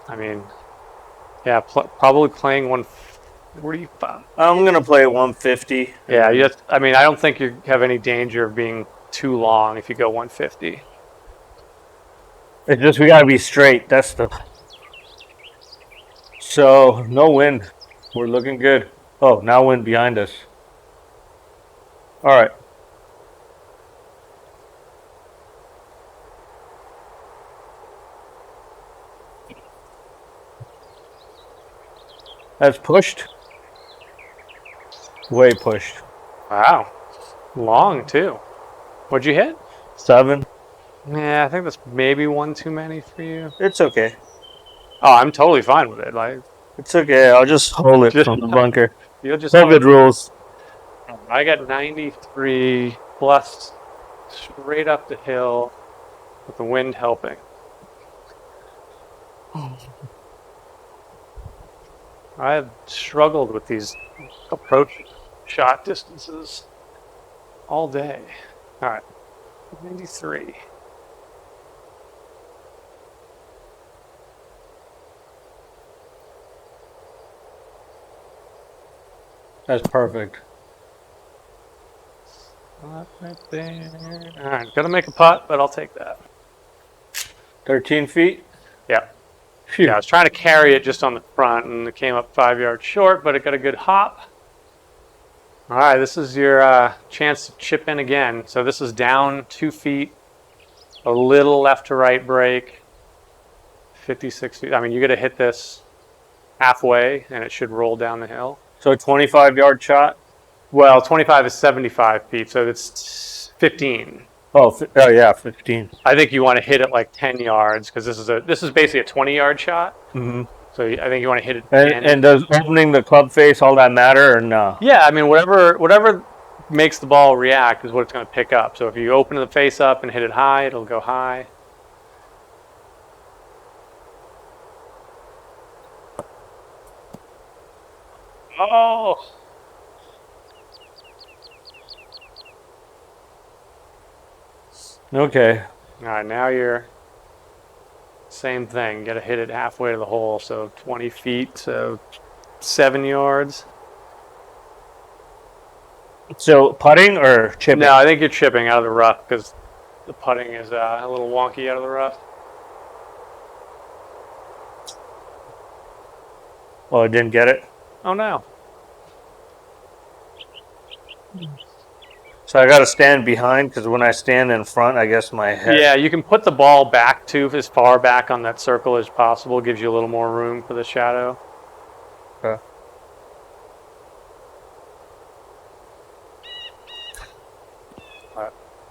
I mean, yeah, probably playing 145. I'm going to play 150. Yeah, I don't think you have any danger of being too long if you go 150. It's just we got to be straight. That's the... So, no wind. We're looking good. Oh, now wind behind us. All right. That's pushed. Way pushed. Wow, long too. What'd you hit? 7. Yeah, I think that's maybe one too many for you. It's okay. Oh, I'm totally fine with it. Like, It's okay. I'll just hold it from the bunker. you'll just. COVID rules. I got 93 plus straight up the hill with the wind helping. I have struggled with these approach shot distances all day. All right. 93. That's perfect. Right there. All right, gonna make a putt, but I'll take that. 13 feet? Yeah. Phew. Yeah, I was trying to carry it just on the front, and it came up 5 yards short, but it got a good hop. All right, this is your chance to chip in again. So this is down 2 feet, a little left to right break, 56 feet. I mean, you got to hit this halfway, and it should roll down the hill. So 25-yard shot? Well, 25 is 75 feet, so it's 15. Oh yeah, 15. I think you want to hit it like 10 yards because this is basically a 20-yard shot. Mm-hmm. So I think you want to hit it. And does opening the club face all that matter or no? Yeah, I mean whatever makes the ball react is what it's going to pick up. So if you open the face up and hit it high, it'll go high. Oh. Okay. All right, now you're same thing. Got to hit it halfway to the hole, so 20 feet, so 7 yards. So putting or chipping? No, I think you're chipping out of the rough because the putting is a little wonky out of the rough. Oh, I didn't get it? Oh no. So I got to stand behind because when I stand in front, I guess my head... Yeah, you can put the ball back too, as far back on that circle as possible. Gives you a little more room for the shadow. Okay.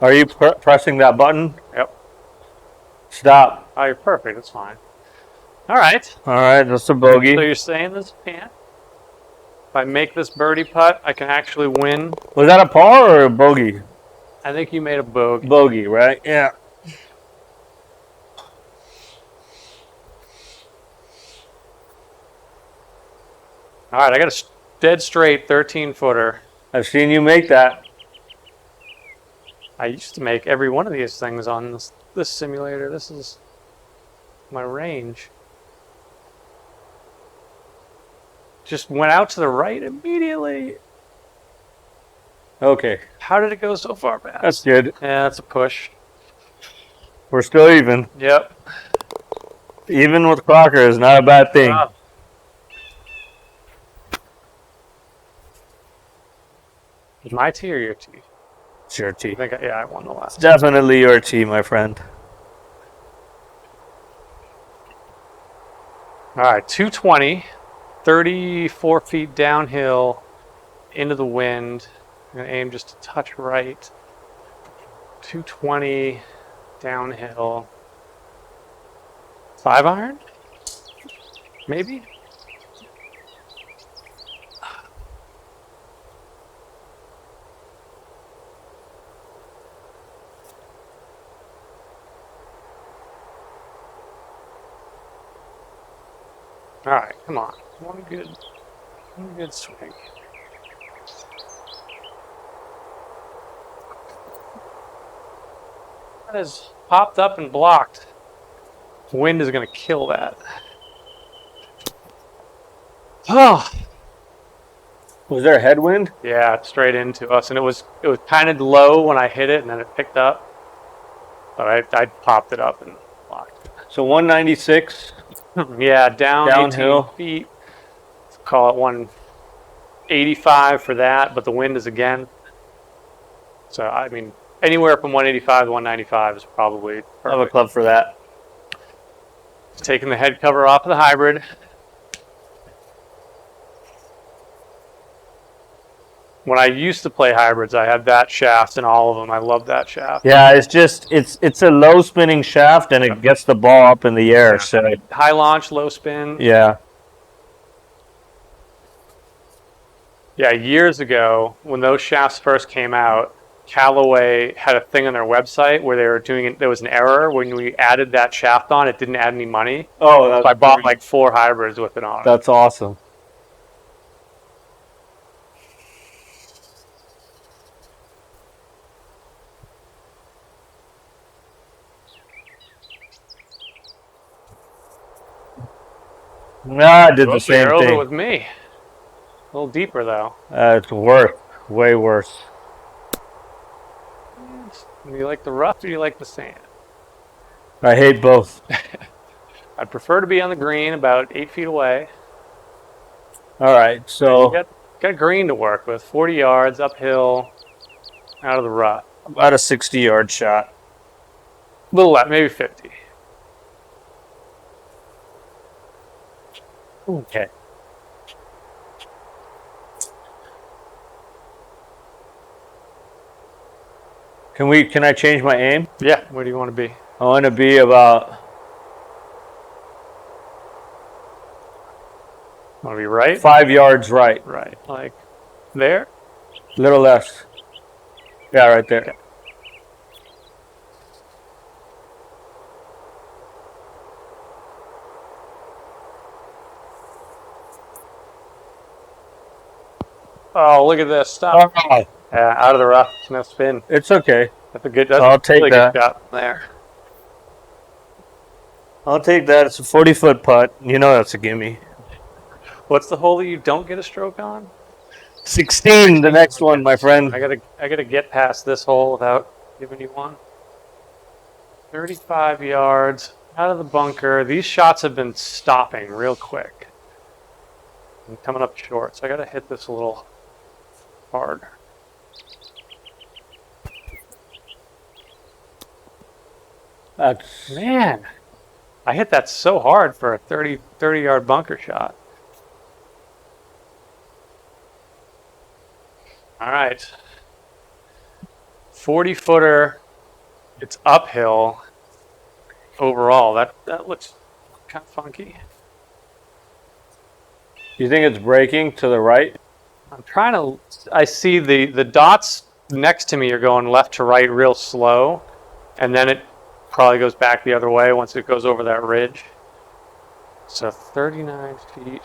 Are you pressing that button? Yep. Stop. Oh, you're perfect. That's fine. All right. All right, that's a bogey. So you're saying this can't? If I make this birdie putt, I can actually win. Was that a par or a bogey? I think you made a bogey. Bogey, right? Yeah. All right, I got a dead straight 13-footer. I've seen you make that. I used to make every one of these things on this simulator. This is my range. Just went out to the right immediately. Okay. How did it go so far back? That's good. Yeah, that's a push. We're still even. Yep. Even with Crocker is not a bad thing. Wow. Is my tee or your tee? It's your tee. I won the last. Definitely your tee, my friend. All right, 220, 34 feet downhill into the wind. I'm going to aim just a touch right. 220 downhill. 5-iron? Maybe? All right, come on. One good swing. That is popped up and blocked. Wind is going to kill that. Oh, Was there a headwind? yeah, straight into us, and it was kind of low when I hit it, and then it picked up. But I popped it up and blocked it. So 196. Yeah, Downhill. 18 feet. Let's call it 185 for that, but the wind is again. So, I mean, anywhere from 185 to 195 is probably perfect. I have a club for that. Taking the head cover off of the hybrid. When I used to play hybrids, I had that shaft in all of them. I love that shaft. Yeah, it's a low spinning shaft and it gets the ball up in the air. Yeah. So High launch, low spin. yeah. Yeah, years ago, when those shafts first came out, Callaway had a thing on their website where they were doing it. There was an error when we added that shaft on. It didn't add any money. Oh, So I bought like 4 hybrids with it on. That's awesome. Nah, I did the You're same over thing. with me. A little deeper though. It's worse. Way worse. Do you like the rough or do you like the sand? I hate both. I'd prefer to be on the green about 8 feet away. All right, You so got green to work with. 40 yards uphill, out of the rough. about a 60-yard shot. A little less, maybe 50. Okay. Can I change my aim? Yeah, where do you want to be? I want to be about Want to be right? 5 yards right. Right, like there? A little less. Yeah, right there. Okay. Oh, look at this. Stop. Oh, Yeah, out of the rough. No spin. it's okay. That's a good. That's I'll a take really that. good shot there. I'll take that. It's a 40-foot putt. You know that's a gimme. What's the hole that you don't get a stroke on? 16, the next one, my friend. I gotta get past this hole without giving you one. 35 yards out of the bunker. These shots have been stopping real quick. I'm coming up short, so I gotta hit this a little hard. That's Man, I hit that so hard for a 30 yard bunker shot. All right. 40-footer. It's uphill overall. That looks kind of funky. You think it's breaking to the right? I'm trying to. I see the dots next to me are going left to right real slow, and then it probably goes back the other way once it goes over that ridge. So 39 feet.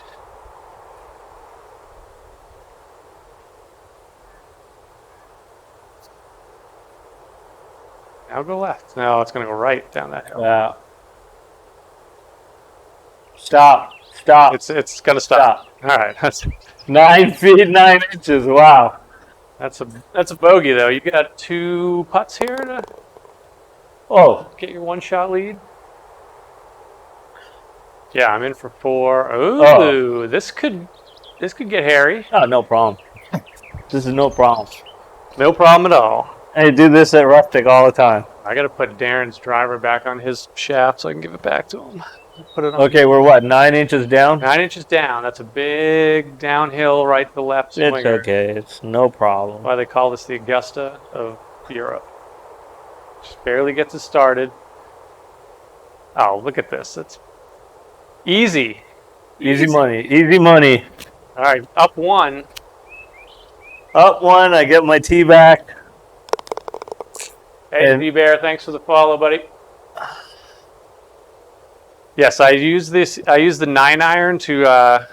Now go left. No, it's going to go right down that hill. Yeah. Stop. Stop. It's going to stop. All right, that's 9 feet 9 inches. Wow. that's a bogey though. You got 2 putts here to Oh, get your 1-shot lead. Yeah, I'm in for 4. Ooh, Oh. this could get hairy. oh, no problem. This is no problem. No problem at all. I do this at Rustic all the time. I got to put Darren's driver back on his shaft so I can give it back to him. Put it on Okay, we're what, 9 inches down? 9 inches down. That's a big downhill right to left swinger. It's okay. It's no problem. Why they call this the Augusta of Europe. Just barely gets it started. Oh, look at this. It's easy. Easy money. Easy money. All right, up 1. Up 1, I get my tee back. Hey, And- D-Bear, thanks for the follow, buddy. Yes, I use the 9-iron to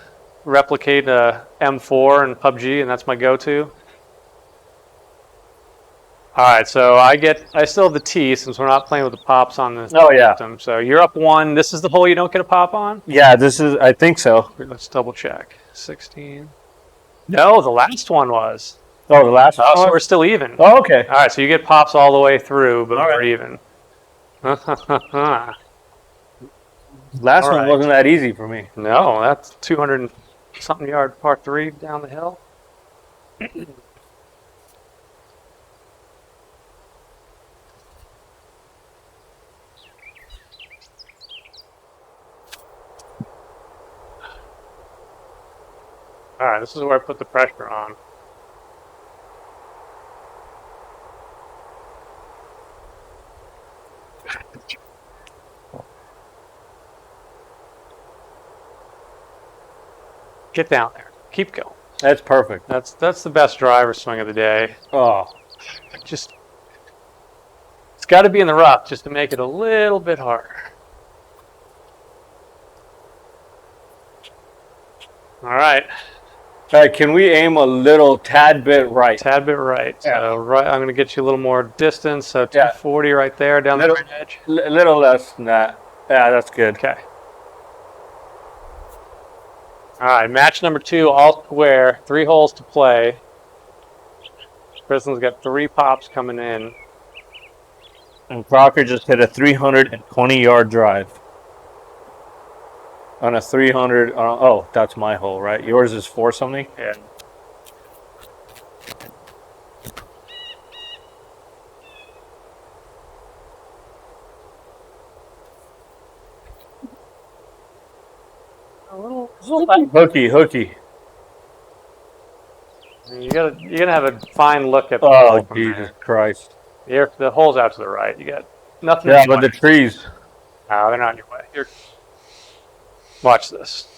replicate a M4 in PUBG, and that's my go-to. All right, so I still have the tee since we're not playing with the pops on the Oh, yeah. system. So you're up 1. This is the hole you don't get a pop on? Yeah, this is, I think so. Let's double check. 16. No, the last one was. Oh, the last Oh, so one? we're still even. Oh, okay. All right, so you get pops all the way through, but All we're right. even. Last All one right. wasn't that easy for me. No, that's 200 and something yard par 3 down the hill. All right, this is where I put the pressure on. Get down there. Keep going. That's perfect. That's the best driver swing of the day. Oh, Just it's got to be in the rough just to make it a little bit harder. All right, all right. Can we aim a little tad bit right? tad bit right. Yeah. So right, I'm going to get you a little more distance. So Yeah. 240 right there down the Little- right edge. A little less than that. Yeah, that's good. Okay. All right, match number 2, all square, 3 holes to play. Tristan's got 3 pops coming in. And Crocker just hit a 320-yard drive. On a 300, oh, that's my hole, right? Yours is 4 something? Yeah. A little Hooky. you're gonna have a fine look at the Oh, hole from Jesus there. Christ. The hole's out to the right. You got nothing. Yeah, but the trees. No, they're not in your way. Watch this.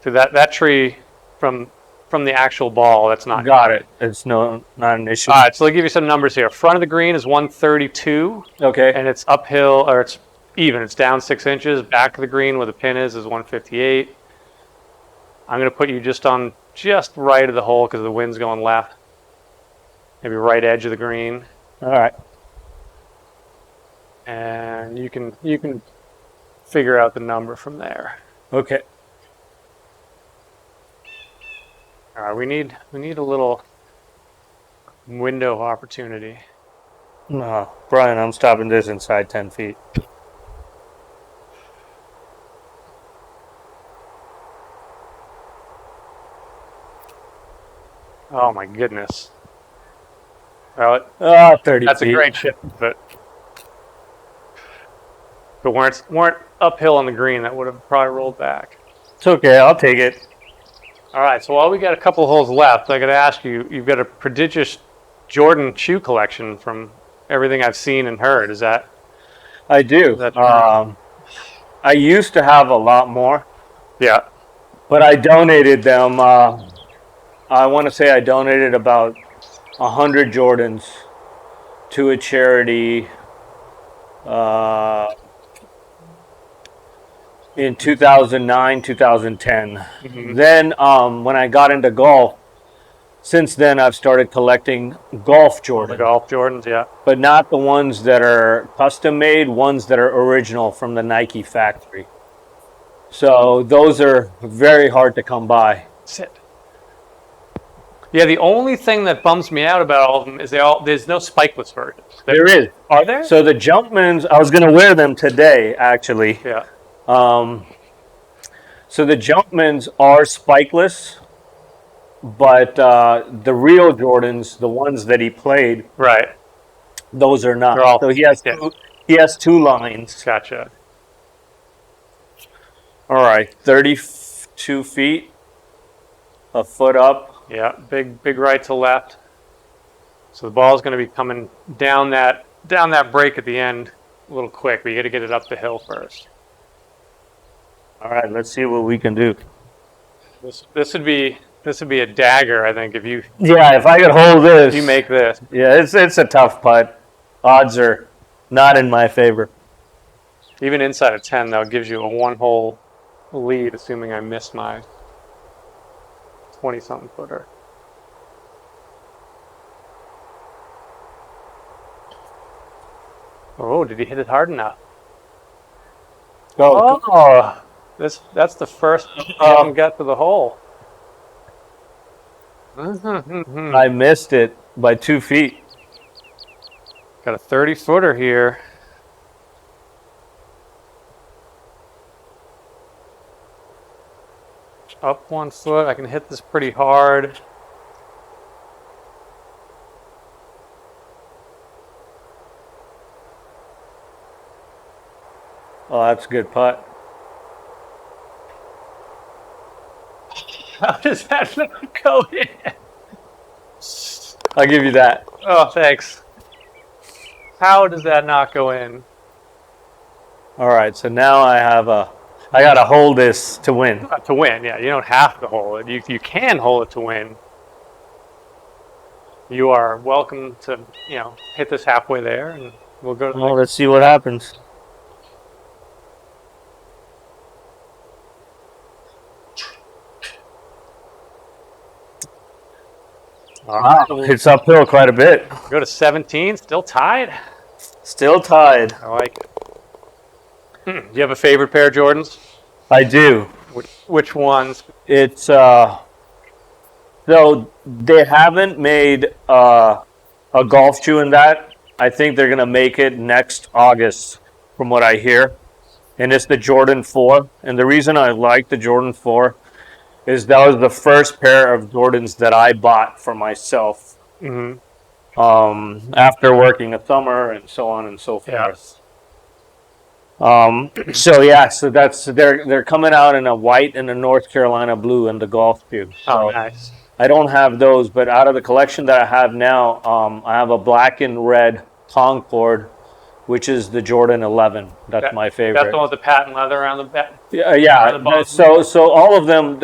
See that tree from the actual ball. That's not. Got it. It's not an issue. All right, so I'll give you some numbers here. Front of the green is 132. Okay. And it's uphill, or it's even. It's down 6 inches. Back of the green where the pin is 158. I'm going to put you just right of the hole because the wind's going left. Maybe right edge of the green. All right. And you can figure out the number from there. Okay. All right, we need a little window of opportunity. No, Brian, I'm stopping this inside 10 feet. Oh my goodness. Well, 30 that's feet. a great chip, but weren't uphill on the green, that would have probably rolled back. It's okay. I'll take it. All right, so while we got a couple of holes left, I got to ask you, you've got a prodigious Jordan shoe collection from everything I've seen and heard. Is that? I do. Is that true? I used to have a lot more, Yeah. but I donated them. I want to say I donated about 100 Jordans to a charity in 2009, 2010. Mm-hmm. Then when I got into golf, since then I've started collecting golf The Jordans. golf Jordans, yeah. But not the ones that are custom made, ones that are original from the Nike factory. So those are very hard to come by. Sit. Yeah, the only thing that bums me out about all of them is there's no spikeless versions. There is. Are there? So the Jumpmans, I was going to wear them today, actually. Yeah. So the Jumpmans are spikeless, but the real Jordans, the ones that he played, Right. those are not. They're all- So he has 2 lines. Gotcha. All right, 32 feet, a foot up. Yeah, big right to left. So the ball's going to be coming down that break at the end a little quick, but you got to get it up the hill first. All right, let's see what we can do. This would be a dagger, I think, if you Yeah, if I could hold this. you make this. Yeah, it's a tough putt. Odds are not in my favor. Even inside of 10, though, it gives you a 1-hole lead, assuming I missed my 20-something footer. Oh, did he hit it hard enough? Go. Oh, that's the first you haven't got to the hole. I missed it by 2 feet. Got a 30-footer here. Up 1 foot. I can hit this pretty hard. Oh, that's a good putt. How does that not go in? I'll give you that. Oh, thanks. How does that not go in? All right, so now I got to hold this to win. To win, yeah. You don't have to hold it. You can hold it to win. You are welcome to, hit this halfway there, and we'll go to the Well, next. let's see what happens. Wow, it's uphill quite a bit. Go to 17, still tied. Still tied. I like it. Do you have a favorite pair of Jordans? I do. Which ones? It's so they haven't made a golf shoe in that. I think they're gonna make it next August, from what I hear. And it's the Jordan 4. And the reason I like the Jordan 4 is that was the first pair of Jordans that I bought for myself. Mm-hmm. After working a summer and so on and so Yeah. forth. So that's they're coming out in a white and a North Carolina blue and the golf shoe. So Oh, nice. I don't have those, but out of the collection that I have now, I have a black and red Concord, which is the Jordan 11. That's my favorite. That's the one with the patent leather around the back. Yeah. So all of them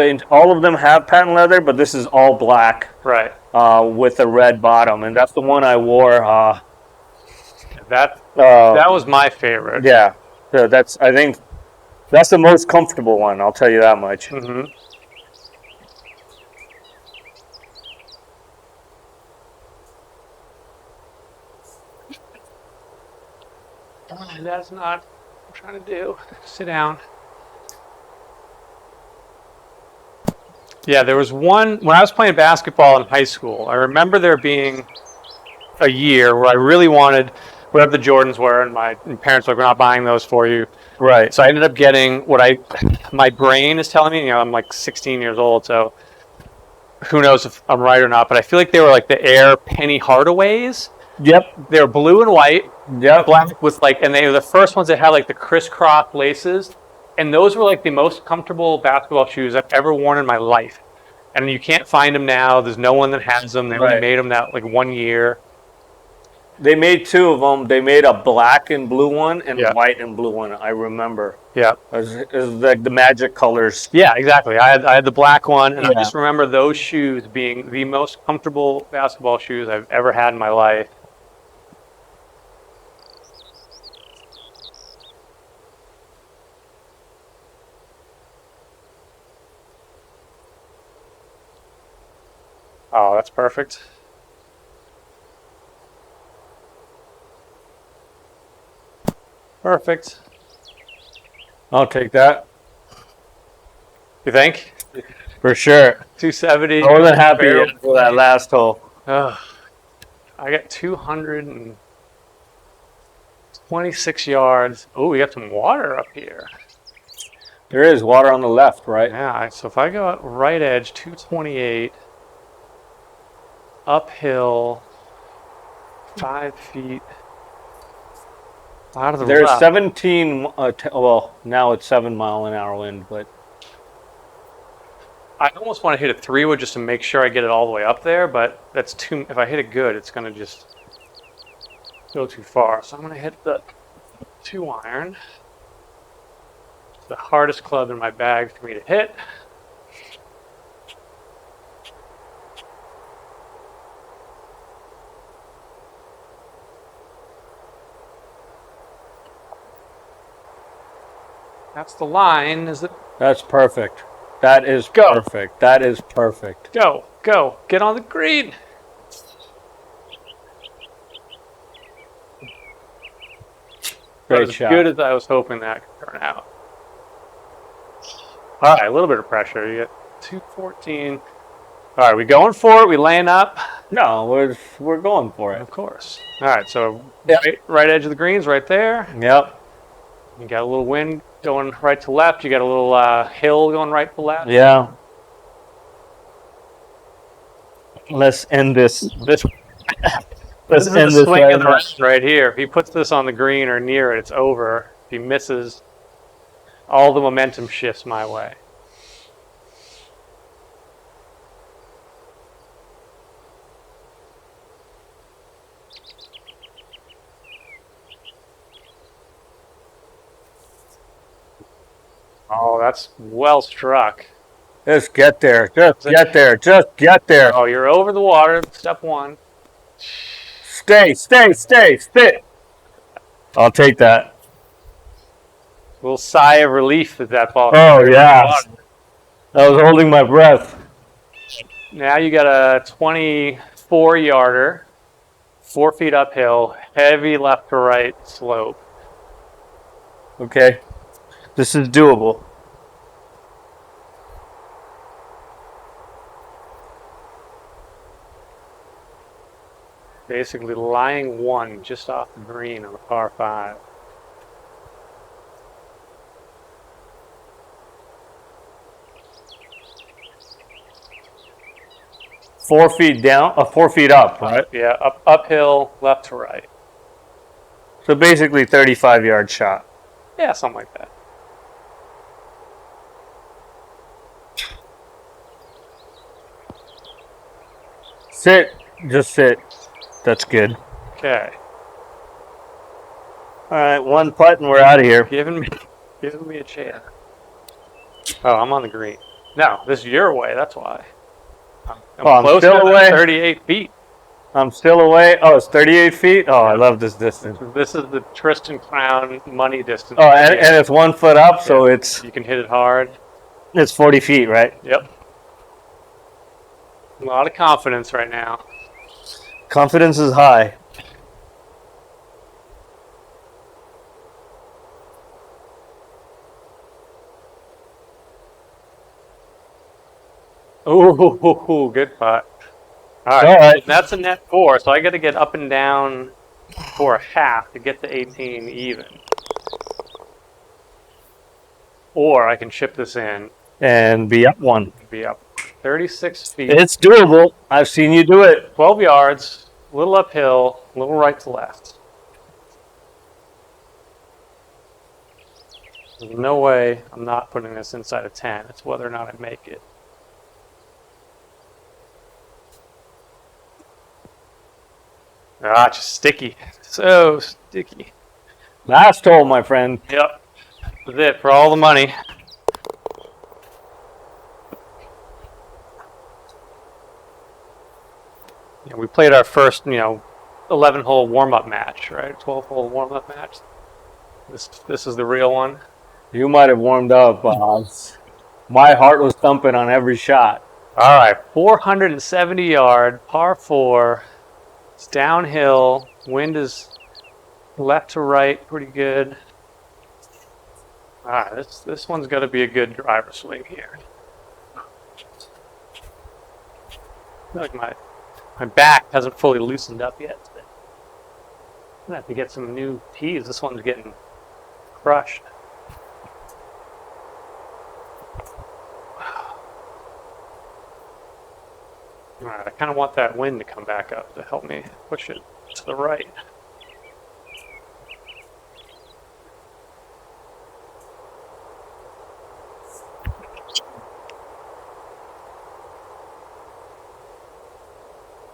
have patent leather, but this is all black. Right. With a red bottom, and that's the one I wore. That was my favorite. Yeah. So I think that's the most comfortable one. I'll tell you that much. Mm-hmm. That's not what I'm trying to do. Sit down. Yeah, there was one when I was playing basketball in high school. I remember there being a year where I really wanted whatever the Jordans were, and my parents were like, "We're not buying those for you." Right. So I ended up getting my brain is telling me. I'm like 16 years old, so who knows if I'm right or not. But I feel like they were like the Air Penny Hardaways. Yep. They were blue and white. Yep. Black with and they were the first ones that had like the crisscross laces. And those were like the most comfortable basketball shoes I've ever worn in my life. And you can't find them now. There's no one that has them. They only made them that like 1 year. They made two of them. They made a black and blue one and a white and blue one. I remember. Yeah. It was like the magic colors. Yeah, exactly. I had the black one, and I just remember those shoes being the most comfortable basketball shoes I've ever had in my life. Oh, that's perfect. Perfect. I'll take that. You think? For sure. 270. I wasn't happy for that last hole. I got 226 yards. Oh, we got some water up here. There is water on the left, right? Yeah, so if I go out right edge, 228, uphill, 5 feet, out of the There's left. 17, well, now it's 7 mile an hour wind, but I almost want to hit a 3-wood just to make sure I get it all the way up there, but that's too. If I hit it good, it's going to just go too far. So I'm going to hit the 2-iron. It's the hardest club in my bag for me to hit. That's the line. Is it? that's perfect. That is perfect. That is perfect. Go, go, get on the green. Great as shot. Good as I was hoping that could turn out. All right, a little bit of pressure. You get 214. All right, we going for it? We laying up? No, we're going for it. Of course. All right, so right edge of the greens right there. Yep. You got a little wind going right to left. You got a little hill going right to left. Yeah. Let's end this. This Let's is end the this swing right of the now. round right here. If he puts this on the green or near it, it's over. If he misses, all the momentum shifts my way. Oh, that's well struck. Just get there. Just get there. Just get there. Oh, you're over the water. Step one. Stay. I'll take that. A little sigh of relief at that ball. Oh, yeah. I was holding my breath. Now you got a 24-yarder, 4 feet uphill, heavy left to right slope. Okay. This is doable. Basically lying one just off the green on a par 5. Four feet down, 4 feet up, right? Yeah, uphill, left to right. So basically 35-yard shot. Yeah, something like that. Sit. Just sit. That's good. Okay. All right, one putt and we're out of here. Giving me a chance. Oh, I'm on the green. No, this is your way. That's why. I'm closer still than away. 38 feet. I'm still away. Oh, it's 38 feet? Oh, I love this distance. This is the Tristan Crown money distance. Oh, and it's 1 foot up, so you can hit it hard. it's 40 feet, right? Yep. A lot of confidence right now. Confidence is high. Ooh, good putt. All right. That's a net 4, so I got to get up and down for a half to get to 18 even. Or I can chip this in. And be up 1. Be up 36 feet. It's doable. I've seen you do it. 12 yards, a little uphill, a little right to left. There's no way I'm not putting this inside of 10. It's whether or not I make it. Ah, just sticky. So sticky. Last hole, my friend. Yep. That's it for all the money. Yeah, we played our first, 11-hole warm-up match, right? 12-hole warm-up match. This is the real one. You might have warmed up. My heart was thumping on every shot. All right, 470-yard, par 4. It's downhill. Wind is left to right, pretty good. All right, this one's got to be a good driver swing here. I feel like my back hasn't fully loosened up yet. I'm gonna have to get some new tees. This one's getting crushed. All right, I kind of want that wind to come back up to help me push it to the right.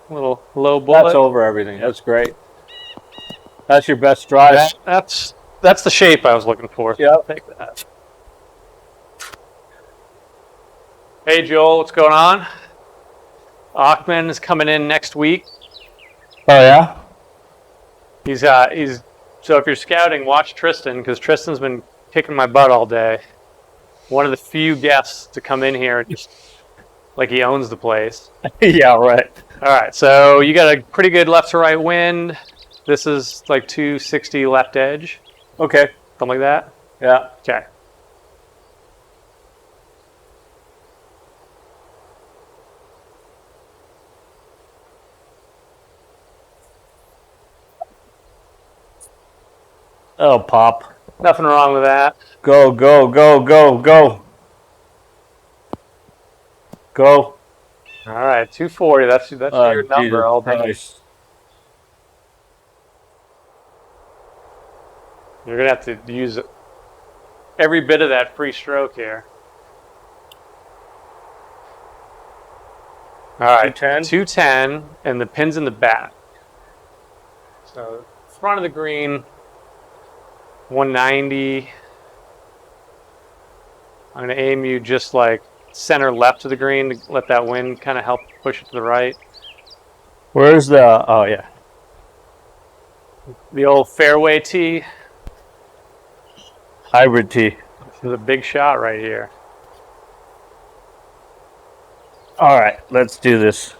A little low bullet. That's over everything. That's great. That's your best drive. That's the shape I was looking for. Yeah. I'll take that. Hey Joel, what's going on? Achman is coming in next week. Oh yeah. He's so if you're scouting, watch Tristan because Tristan's been kicking my butt all day. One of the few guests to come in here just like he owns the place. Yeah, right. All right, so you got a pretty good left to right wind. This is like 260 left edge. Okay. Something like that? Yeah. Okay. Oh, pop. Nothing wrong with that. Go, go, go, go, go. Go. All right, 240. That's your number all day. Christ. You're gonna have to use every bit of that free stroke here. All right, 210, and the pin's in the back. So front of the green, 190. I'm gonna aim you just like center left of the green to let that wind kind of help push it to the right. Where's the? Oh yeah. The old fairway tee. Hybrid tee. This is a big shot right here. All right, let's do this.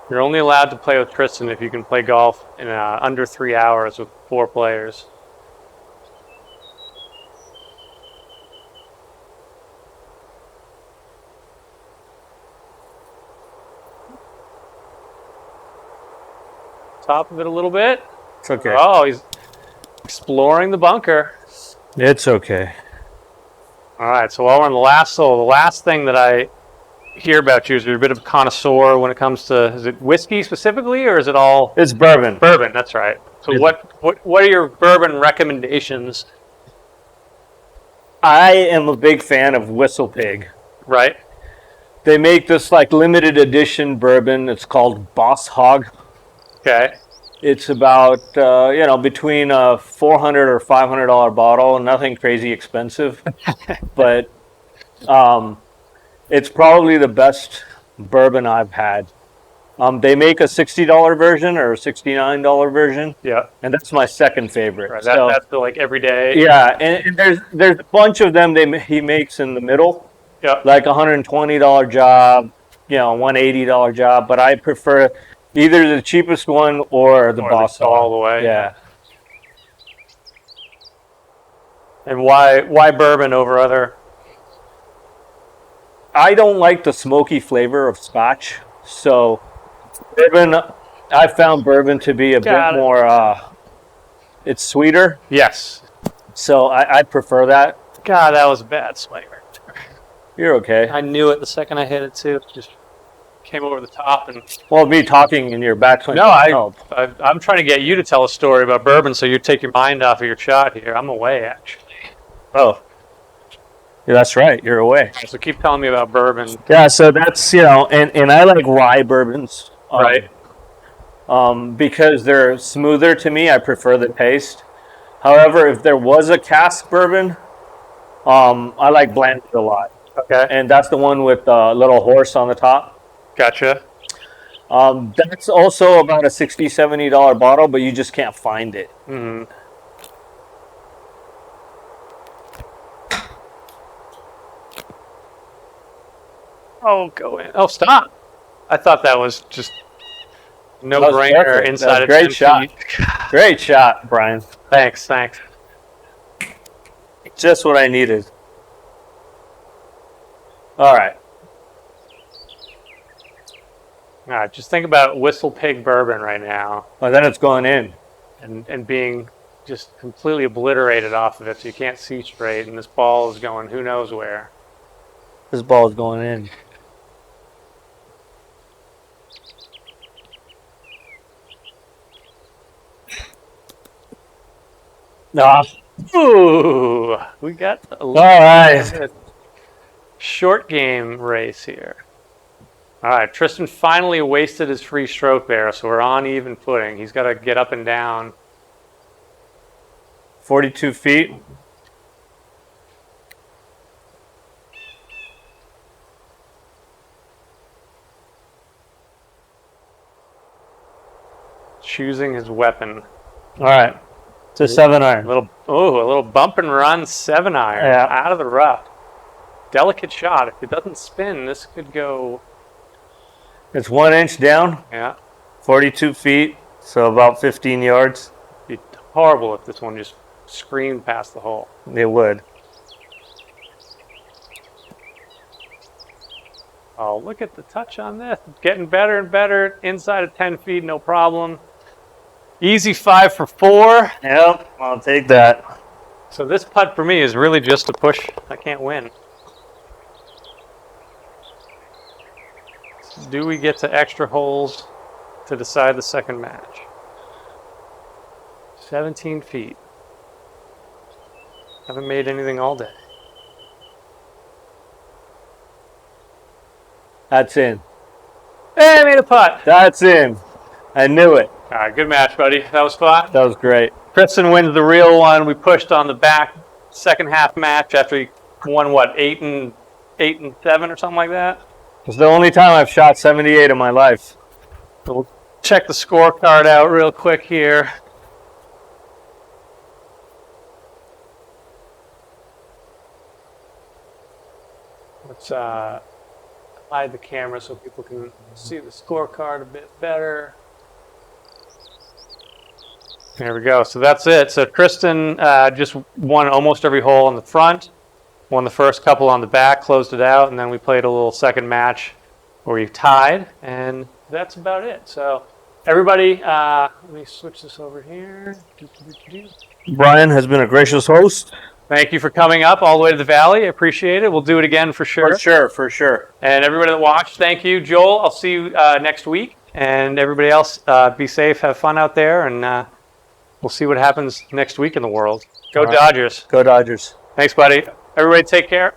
You're only allowed to play with Tristan if you can play golf in under 3 hours with 4 players. top of it a little bit. It's okay. Oh, he's exploring the bunker. It's okay. All right, so while we're on the last hole, the last thing that I hear about you is you're a bit of a connoisseur when it comes to, is it whiskey specifically, or is it all? It's bourbon. Bourbon, that's right. So what are your bourbon recommendations? I am a big fan of Whistle Pig. Right. They make this like limited edition bourbon. It's called Boss Hog. Okay. It's about between a $400 or $500 bottle. Nothing crazy expensive, but it's probably the best bourbon I've had. They make a $60 version or a $69 version. Yeah. And that's my second favorite. Right. That's the like everyday. Yeah, and there's a bunch of them he makes in the middle. Yeah. Like $120 job, $180 job, but I prefer either the cheapest one or the Boss Hog. All the way. Yeah. And why bourbon over other? I don't like the smoky flavor of Scotch, so bourbon. I found bourbon to be a bit more. It's sweeter. Yes. So I prefer that. God, that was a bad swing right there. You're okay. I knew it the second I hit it too. It just came over the top and. Well, me talking in your backswing. No, I'm trying to get you to tell a story about bourbon, so you take your mind off of your shot here. I'm away actually. Oh. Yeah, that's right. You're away. So keep telling me about bourbon. Yeah, so that's and I like rye bourbons. Right. Because they're smoother to me. I prefer the taste. However, if there was a cask bourbon, I like blended a lot. Okay. And that's the one with the little horse on the top. Gotcha. That's also about a $60, $70 bottle, but you just can't find it. Mm-hmm. Oh, go in. Oh, stop. I thought that was just no-brainer inside of 10 great shot. feet. Great shot, Brian. Thanks. Just what I needed. All right. All right, just think about Whistle Pig bourbon right now. Well, then it's going in. And being just completely obliterated off of it, so you can't see straight, and this ball is going who knows where. This ball is going in. No. Ooh, we got a All right. short game race here. All right, Tristan finally wasted his free stroke there, so we're on even footing. He's got to get up and down. 42 feet. Choosing his weapon. All right. It's a 7-iron. A little bump and run 7-iron out of the rough. Delicate shot. If it doesn't spin, this could go. It's 1 inch down. Yeah. 42 feet, so about 15 yards. It'd be horrible if this one just screamed past the hole. It would. Oh, look at the touch on this. It's getting better and better. Inside of 10 feet, no problem. Easy 5 for 4. Yep, I'll take that. So this putt for me is really just a push. I can't win. Do we get to extra holes to decide the second match? 17 feet. Haven't made anything all day. That's in. Hey, I made a putt. That's in. I knew it. All right, good match, buddy. That was fun. That was great. Tristan wins the real one. We pushed on the back second half match after he won, 8 and 7 or something like that? It's the only time I've shot 78 in my life. So we'll check the scorecard out real quick here. Let's hide the camera so people can see the scorecard a bit better. There we go. So that's it. So Tristan just won almost every hole on the front, won the first couple on the back, closed it out, and then we played a little second match where we tied, and that's about it. So Everybody, let me switch this over here. Brian has been a gracious host. Thank you for coming up all the way to the valley. I appreciate it. We'll do it again for sure. For sure. And everybody that watched, thank you. Joel, I'll see you next week. And everybody else, be safe, have fun out there, and we'll see what happens next week in the world. Go Dodgers. Go Dodgers. Thanks, buddy. Everybody take care.